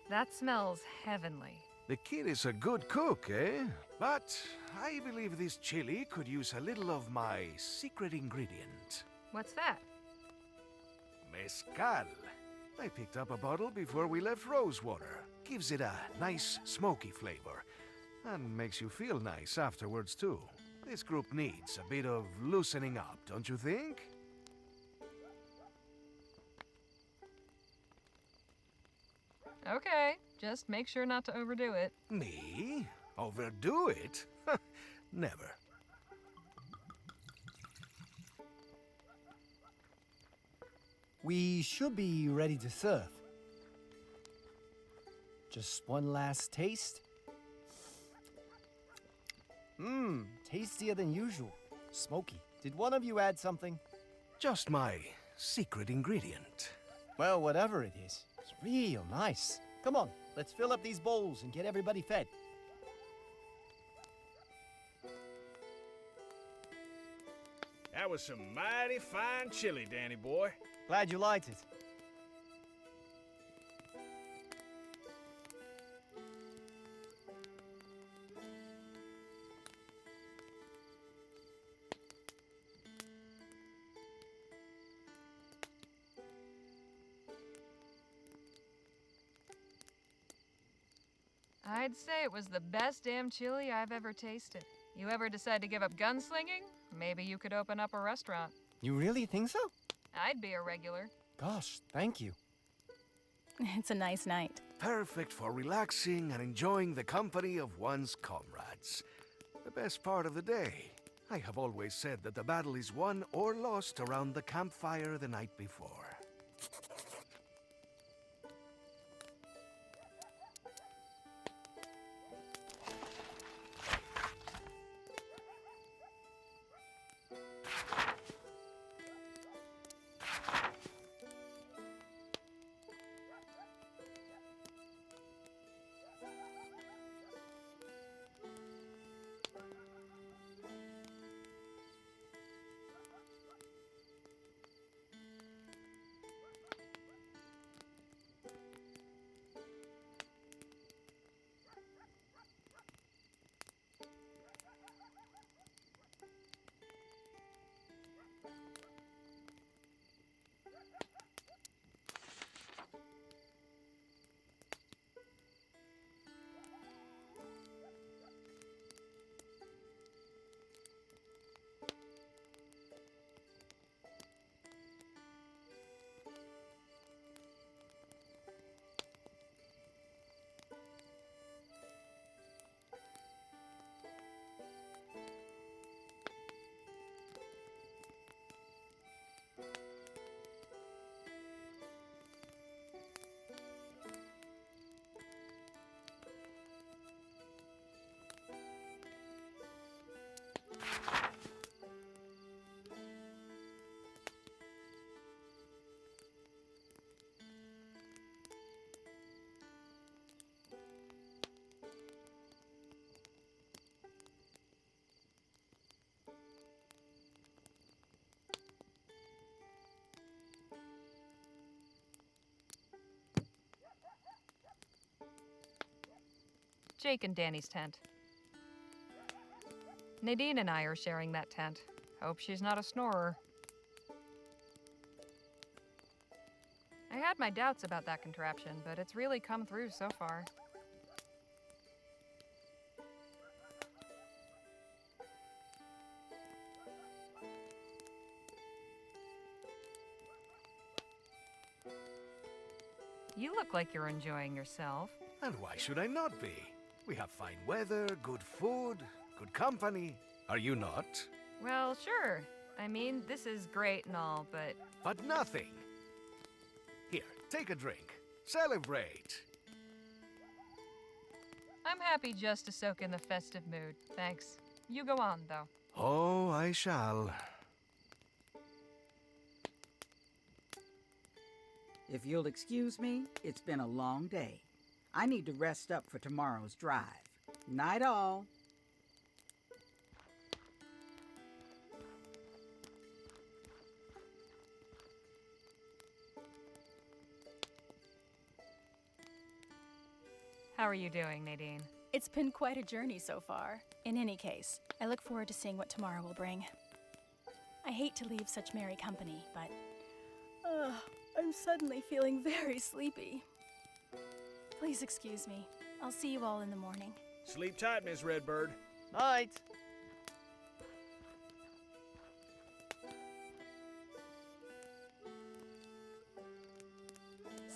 That smells heavenly. The kid is a good cook, eh? But I believe this chili could use a little of my secret ingredient. What's that? Mezcal. I picked up a bottle before we left Rosewater. Gives it a nice smoky flavor. And makes you feel nice afterwards, too. This group needs a bit of loosening up, don't you think? Okay, just make sure not to overdo it. Me? Overdo it? Never. We should be ready to serve. Just one last taste. Tastier than usual. Smoky. Did one of you add something? Just my secret ingredient. Well, whatever it is, it's real nice. Come on, let's let's fill up these bowls and get everybody fed. That was some mighty fine chili, Danny boy. Glad you liked it. I'd say it was the best damn chili I've ever tasted. You ever decide to give up gunslinging? Maybe you could open up a restaurant. You really think so? I'd be a regular. Gosh, thank you. It's a nice night. Perfect for relaxing and enjoying the company of one's comrades. The best part of the day. I have always said that the battle is won or lost around the campfire the night before. Jake and Danny's tent. Nadine and I are sharing that tent. Hope she's not a snorer. I had my doubts about that contraption, but it's really come through so far. You look like you're enjoying yourself. And why should I not be? We have fine weather, good food, good company. Are you not? Well, sure. I mean, this is great and all, but... But nothing. Here, take a drink. Celebrate. I'm happy just to soak in the festive mood. Thanks. You go on, though. Oh, I shall. If you'll excuse me, it's been a long day. I need to rest up for tomorrow's drive. Night all. How are you doing, Nadine? It's been quite a journey so far. In any case, I look forward to seeing what tomorrow will bring. I hate to leave such merry company, but... I'm suddenly feeling very sleepy. Please excuse me. I'll see you all in the morning. Sleep tight, Miss Redbird. Night.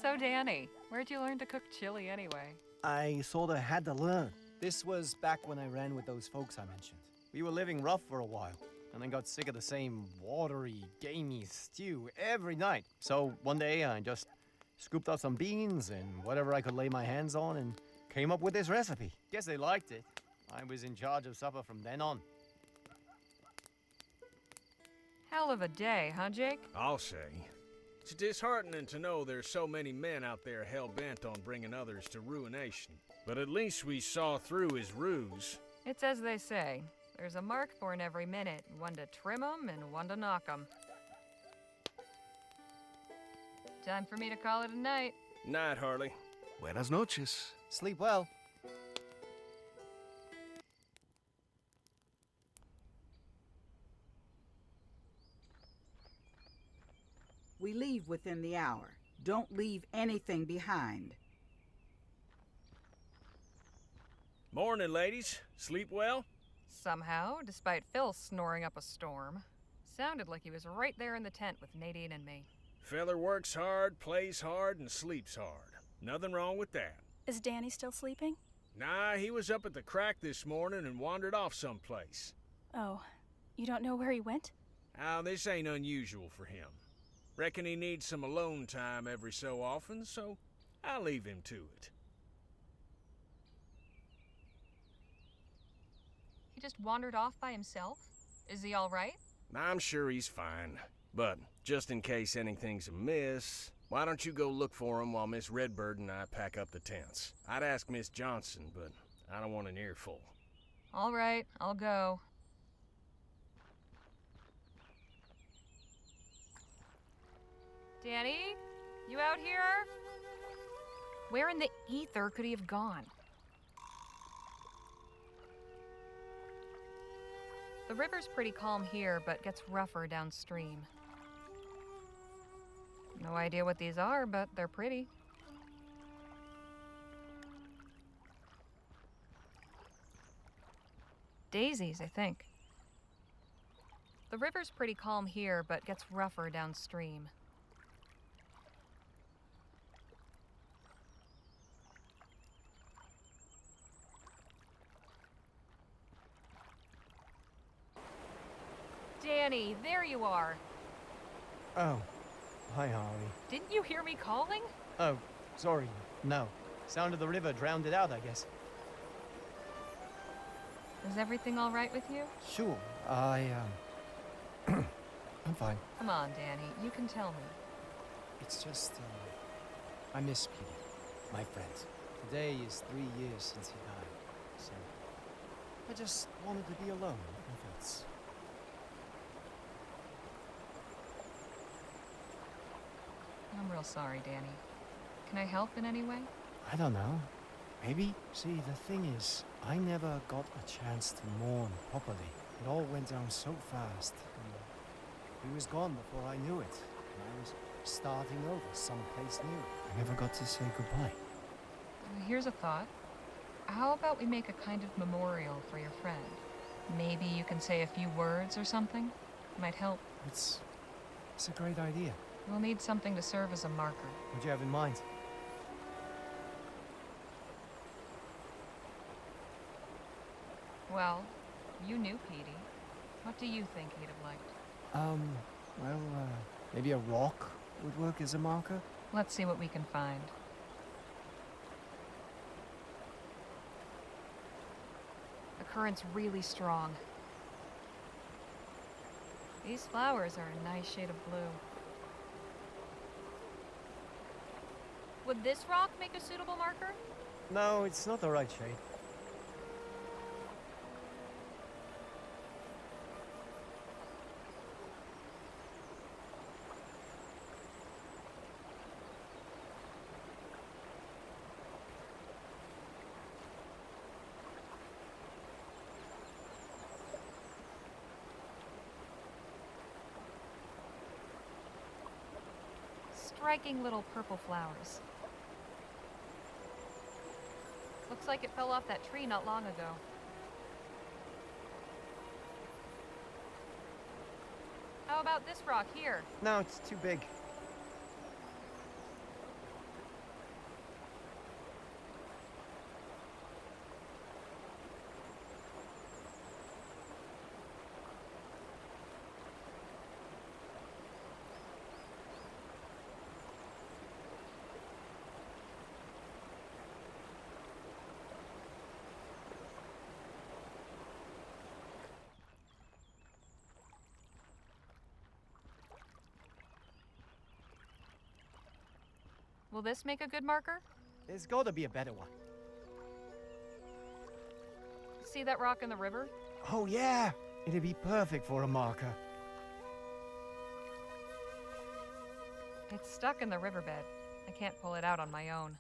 So, Danny, where'd you learn to cook chili anyway? I sorta had to learn. This was back when I ran with those folks I mentioned. We were living rough for a while, and then got sick of the same watery, gamey stew every night. So one day I just scooped up some beans and whatever I could lay my hands on and came up with this recipe. Guess they liked it. I was in charge of supper from then on. Hell of a day, huh, Jake? I'll say. It's disheartening to know there's so many men out there hell-bent on bringing others to ruination. But at least we saw through his ruse. It's as they say. There's a mark born every minute, one to trim 'em and one to knock 'em. Time for me to call it a night. Night, Harley. Buenas noches. Sleep well. We leave within the hour. Don't leave anything behind. Morning, ladies. Sleep well? Somehow, despite Phil snoring up a storm. Sounded like he was right there in the tent with Nadine and me. Feller works hard, plays hard, and sleeps hard. Nothing wrong with that. Is Danny still sleeping? Nah, he was up at the crack this morning and wandered off someplace. Oh, you don't know where he went? Now, this ain't unusual for him. Reckon he needs some alone time every so often, so I'll leave him to it. He just wandered off by himself? Is he all right? I'm sure he's fine. But just in case anything's amiss, why don't you go look for him while Miss Redbird and I pack up the tents? I'd ask Miss Johnson, but I don't want an earful. All right, I'll go. Danny? You out here? Where in the ether could he have gone? The river's pretty calm here, but gets rougher downstream. No idea what these are, but they're pretty. Daisies, I think. The river's pretty calm here, but gets rougher downstream. Danny, there you are. Oh, hi, Harley. Didn't you hear me calling? Oh, sorry. No. Sound of the river drowned it out, I guess. Is everything all right with you? Sure. I'm fine. Come on, Danny. You can tell me. It's just, I miss Petey, my friend. Today is 3 years since he died, so I just wanted to be alone with my thoughts. I'm real sorry, Danny. Can I help in any way? I don't know. Maybe? See, the thing is, I never got a chance to mourn properly. It all went down so fast. And he was gone before I knew it. And I was starting over someplace new. I never got to say goodbye. Here's a thought. How about we make a kind of memorial for your friend? Maybe you can say a few words or something? Might help. It's a great idea. We'll need something to serve as a marker. What do you have in mind? Well, you knew Petey. What do you think he'd have liked? Well, maybe a rock would work as a marker? Let's see what we can find. The current's really strong. These flowers are a nice shade of blue. Would this rock make a suitable marker? No, it's not the right shade. Striking little purple flowers. Looks like it fell off that tree not long ago. How about this rock here? No, it's too big. Will this make a good marker? There's gotta be a better one. See that rock in the river? Oh yeah! It'd be perfect for a marker. It's stuck in the riverbed. I can't pull it out on my own.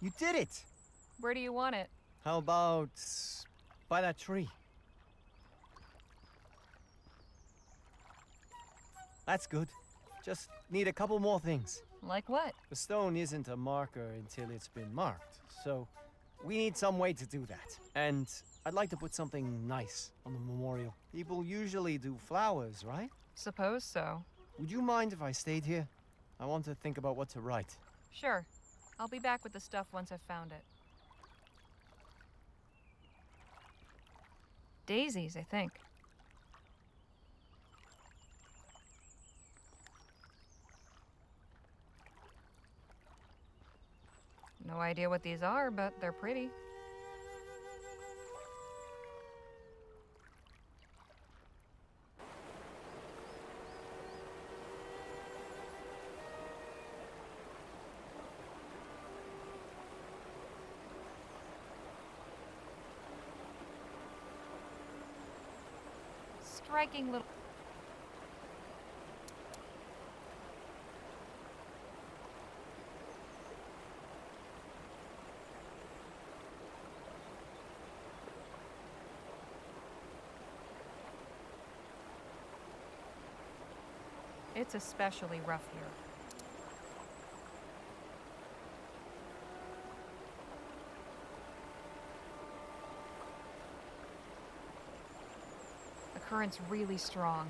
You did it! Where do you want it? How about by that tree? That's good. Just need a couple more things. Like what? The stone isn't a marker until it's been marked, so we need some way to do that. And I'd like to put something nice on the memorial. People usually do flowers, right? Suppose so. Would you mind if I stayed here? I want to think about what to write. Sure. I'll be back with the stuff once I've found it. Daisies, I think. No idea what these are, but they're pretty. Striking little... It's especially rough here. The current's really strong.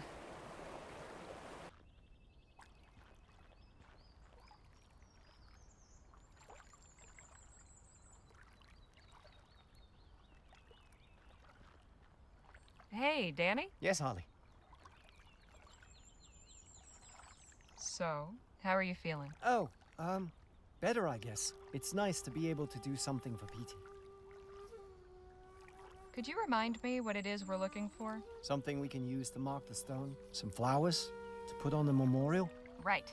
Hey, Danny? Yes, Holly. So, how are you feeling? Oh, better, I guess. It's nice to be able to do something for Petey. Could you remind me what it is we're looking for? Something we can use to mark the stone. Some flowers to put on the memorial. Right.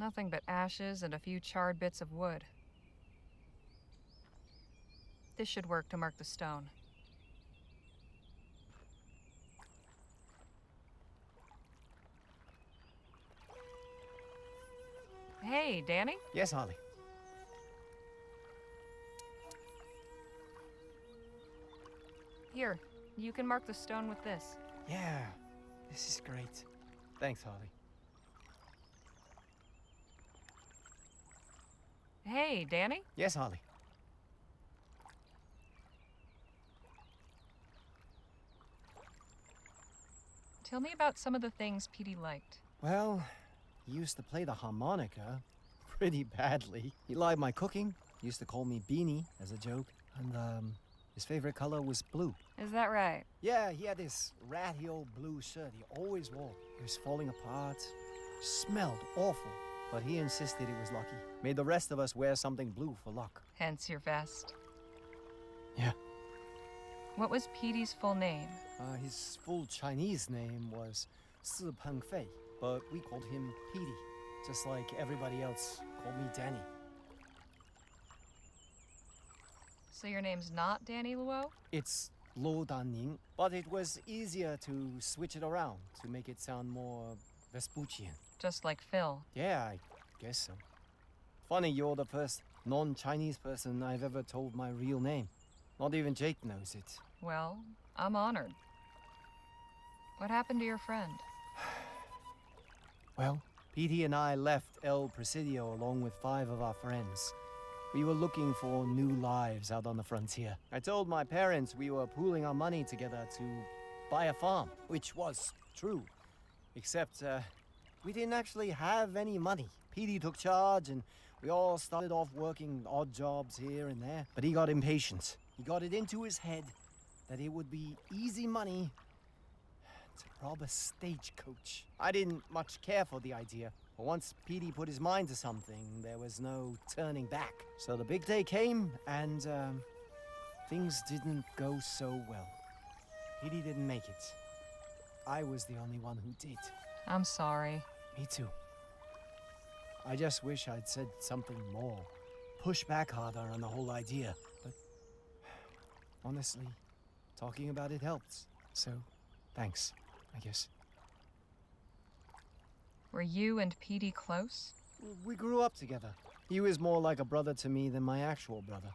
Nothing but ashes and a few charred bits of wood. This should work to mark the stone. Hey, Danny? Yes, Holly. Here, you can mark the stone with this. Yeah, this is great. Thanks, Holly. Hey, Danny? Yes, Holly. Tell me about some of the things Petey liked. Well, he used to play the harmonica pretty badly. He liked my cooking. He used to call me Beanie as a joke. And, his favorite color was blue. Is that right? Yeah, he had this ratty old blue shirt he always wore. It was falling apart. Smelled awful. But he insisted it was lucky. Made the rest of us wear something blue for luck. Hence your vest. Yeah. What was Petey's full name? His full Chinese name was Si Pengfei, but we called him Petey, just like everybody else called me Danny. So your name's not Danny Luo? It's Lo Danning, but it was easier to switch it around to make it sound more Vespuccian. Just like Phil. Yeah, I guess so. Funny, you're the first non-Chinese person I've ever told my real name. Not even Jake knows it. Well, I'm honored. What happened to your friend? Well, Petey and I left El Presidio along with 5 of our friends. We were looking for new lives out on the frontier. I told my parents we were pooling our money together to buy a farm, which was true. Except, we didn't actually have any money. Petey took charge and we all started off working odd jobs here and there. But he got impatient. He got it into his head that it would be easy money to rob a stagecoach. I didn't much care for the idea, but once Petey put his mind to something, there was no turning back. So the big day came, and, things didn't go so well. Petey didn't make it. I was the only one who did. I'm sorry. Me too. I just wish I'd said something more. Push back harder on the whole idea, but honestly, talking about it helps. So, thanks, I guess. Were you and Petey close? We grew up together. He was more like a brother to me than my actual brother.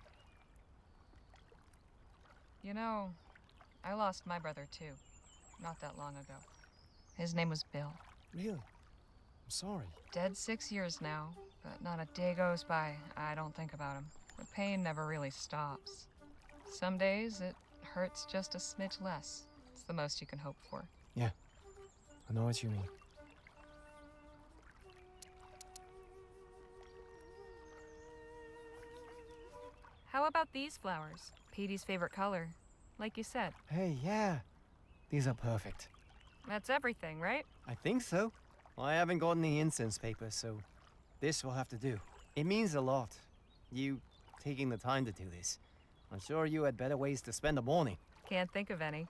You know, I lost my brother too, not that long ago. His name was Bill. Really? I'm sorry. Dead 6 years now, but not a day goes by I don't think about him. The pain never really stops. Some days it hurts just a smidge less. It's the most you can hope for. Yeah, I know what you mean. How about these flowers? Petey's favorite color, like you said. Hey, yeah. These are perfect. That's everything, right? I think so. Well, I haven't gotten the incense paper, so this will have to do. It means a lot, you taking the time to do this. I'm sure you had better ways to spend the morning. Can't think of any.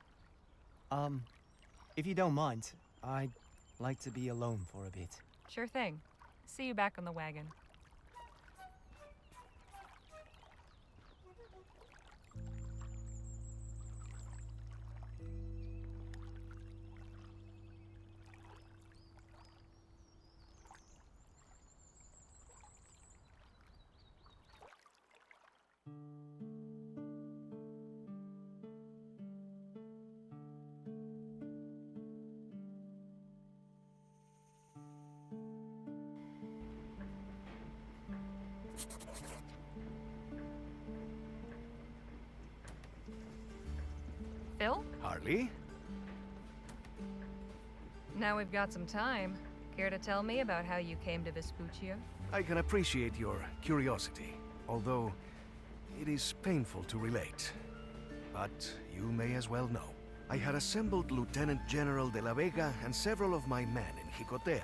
If you don't mind, I'd like to be alone for a bit. Sure thing. See you back on the wagon. Phil? Harley? Now we've got some time. Care to tell me about how you came to Vespuccia? I can appreciate your curiosity, although it is painful to relate. But you may as well know. I had assembled Lieutenant General de la Vega and several of my men in Jicotea,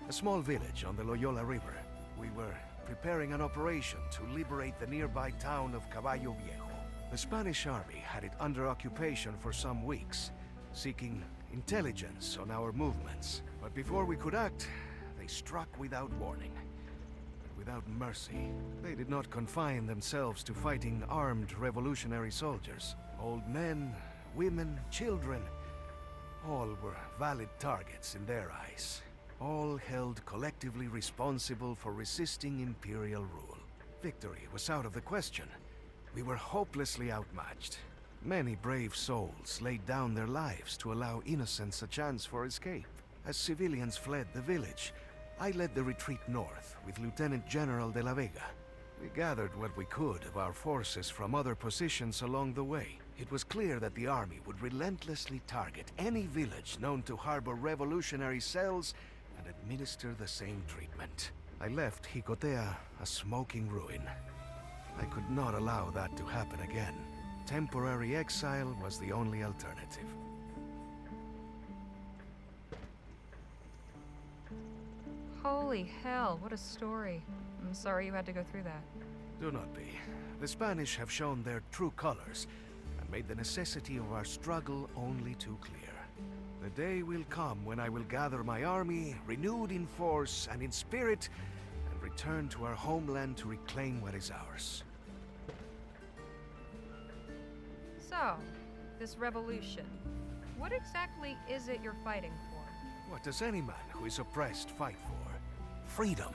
a small village on the Loyola River. We were preparing an operation to liberate the nearby town of Caballo Viejo. The Spanish army had it under occupation for some weeks, seeking intelligence on our movements. But before we could act, they struck without warning, without mercy. They did not confine themselves to fighting armed revolutionary soldiers. Old men, women, children, all were valid targets in their eyes. All held collectively responsible for resisting imperial rule. Victory was out of the question. We were hopelessly outmatched. Many brave souls laid down their lives to allow innocents a chance for escape. As civilians fled the village, I led the retreat north with Lieutenant General de la Vega. We gathered what we could of our forces from other positions along the way. It was clear that the army would relentlessly target any village known to harbor revolutionary cells and administer the same treatment. I left Jicotea a smoking ruin. I could not allow that to happen again. Temporary exile was the only alternative. Holy hell, what a story. I'm sorry you had to go through that. Do not be. The Spanish have shown their true colors and made the necessity of our struggle only too clear. The day will come when I will gather my army, renewed in force and in spirit, and return to our homeland to reclaim what is ours. So, this revolution, what exactly is it you're fighting for? What does any man who is oppressed fight for? Freedom.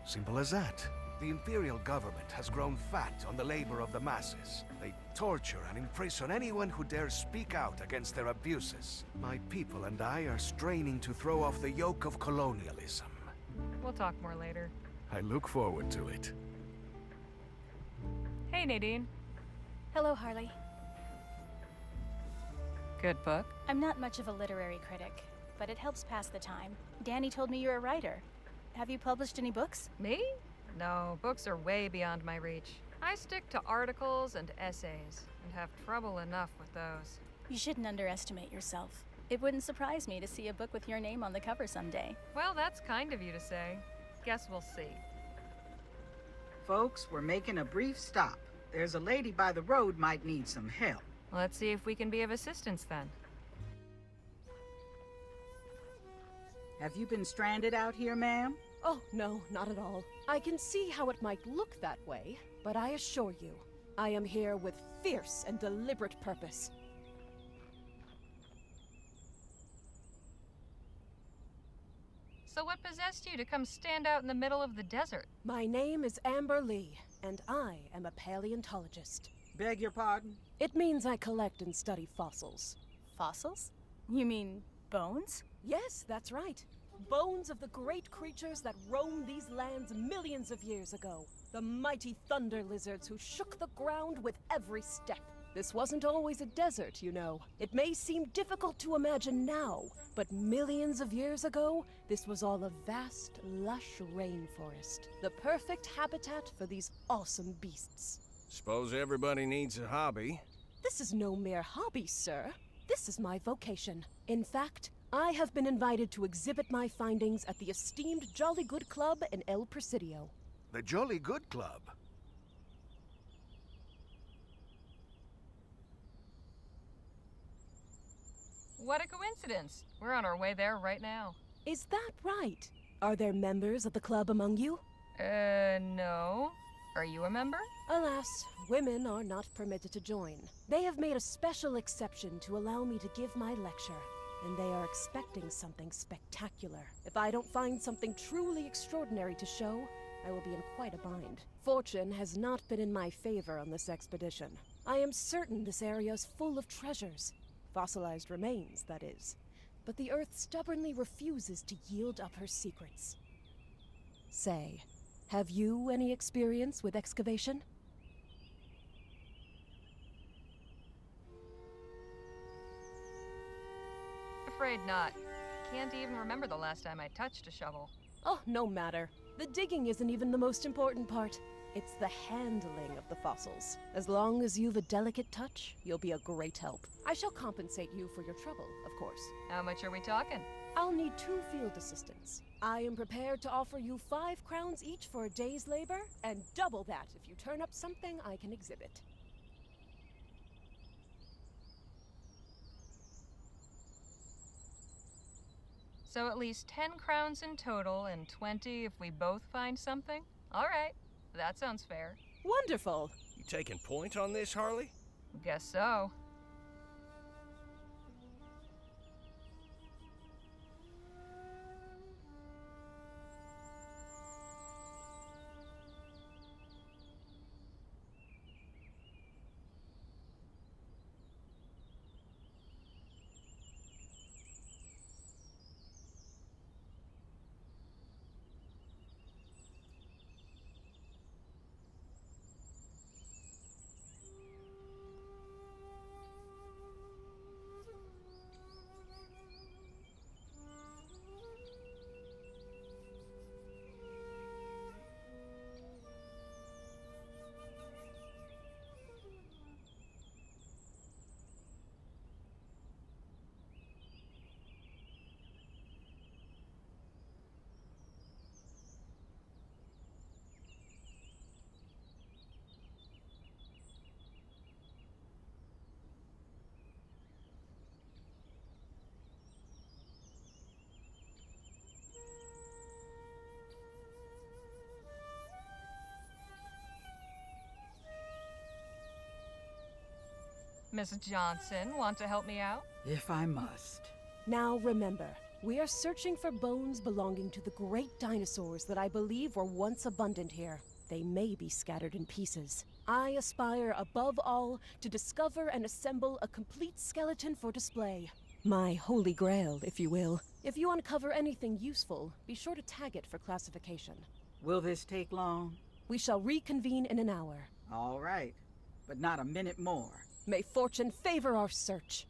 Simple as that. The imperial government has grown fat on the labor of the masses. They torture and imprison anyone who dares speak out against their abuses. My people and I are straining to throw off the yoke of colonialism. We'll talk more later. I look forward to it. Hey, Nadine. Hello, Harley. Good book? I'm not much of a literary critic, but it helps pass the time. Danny told me you're a writer. Have you published any books? Me? No, books are way beyond my reach. I stick to articles and essays, and have trouble enough with those. You shouldn't underestimate yourself. It wouldn't surprise me to see a book with your name on the cover someday. Well, that's kind of you to say. Guess we'll see. Folks, we're making a brief stop. There's a lady by the road might need some help. Let's see if we can be of assistance then. Have you been stranded out here, ma'am? Oh, no, not at all. I can see how it might look that way, but I assure you, I am here with fierce and deliberate purpose. So what possessed you to come stand out in the middle of the desert? My name is Amber Lee, and I am a paleontologist. Beg your pardon? It means I collect and study fossils. Fossils? You mean bones? Yes, that's right. Bones of the great creatures that roamed these lands millions of years ago. The mighty thunder lizards who shook the ground with every step. This wasn't always a desert, you know. It may seem difficult to imagine now, but millions of years ago, this was all a vast, lush rainforest. The perfect habitat for these awesome beasts. Suppose everybody needs a hobby. This is no mere hobby, sir. This is my vocation. In fact, I have been invited to exhibit my findings at the esteemed Jolly Good Club in El Presidio. The Jolly Good Club? What a coincidence. We're on our way there right now. Is that right? Are there members of the club among you? No. Are you a member? Alas, women are not permitted to join. They have made a special exception to allow me to give my lecture, and they are expecting something spectacular. If I don't find something truly extraordinary to show, I will be in quite a bind. Fortune has not been in my favor on this expedition. I am certain this area is full of treasures. Fossilized remains, that is. But the Earth stubbornly refuses to yield up her secrets. Say, have you any experience with excavation? Afraid not. Can't even remember the last time I touched a shovel. Oh, no matter. The digging isn't even the most important part. It's the handling of the fossils. As long as you've a delicate touch, you'll be a great help. I shall compensate you for your trouble, of course. How much are we talking? I'll need 2 field assistants. I am prepared to offer you 5 crowns each for a day's labor, and double that if you turn up something I can exhibit. So at least 10 crowns in total, and 20 if we both find something? All right, that sounds fair. Wonderful! You taking point on this, Harley? Guess so. Miss Johnson, want to help me out? If I must. Now remember, we are searching for bones belonging to the great dinosaurs that I believe were once abundant here. They may be scattered in pieces. I aspire above all to discover and assemble a complete skeleton for display. My holy grail, if you will. If you uncover anything useful, be sure to tag it for classification. Will this take long? We shall reconvene in an hour. All right, but not a minute more. May fortune favor our search.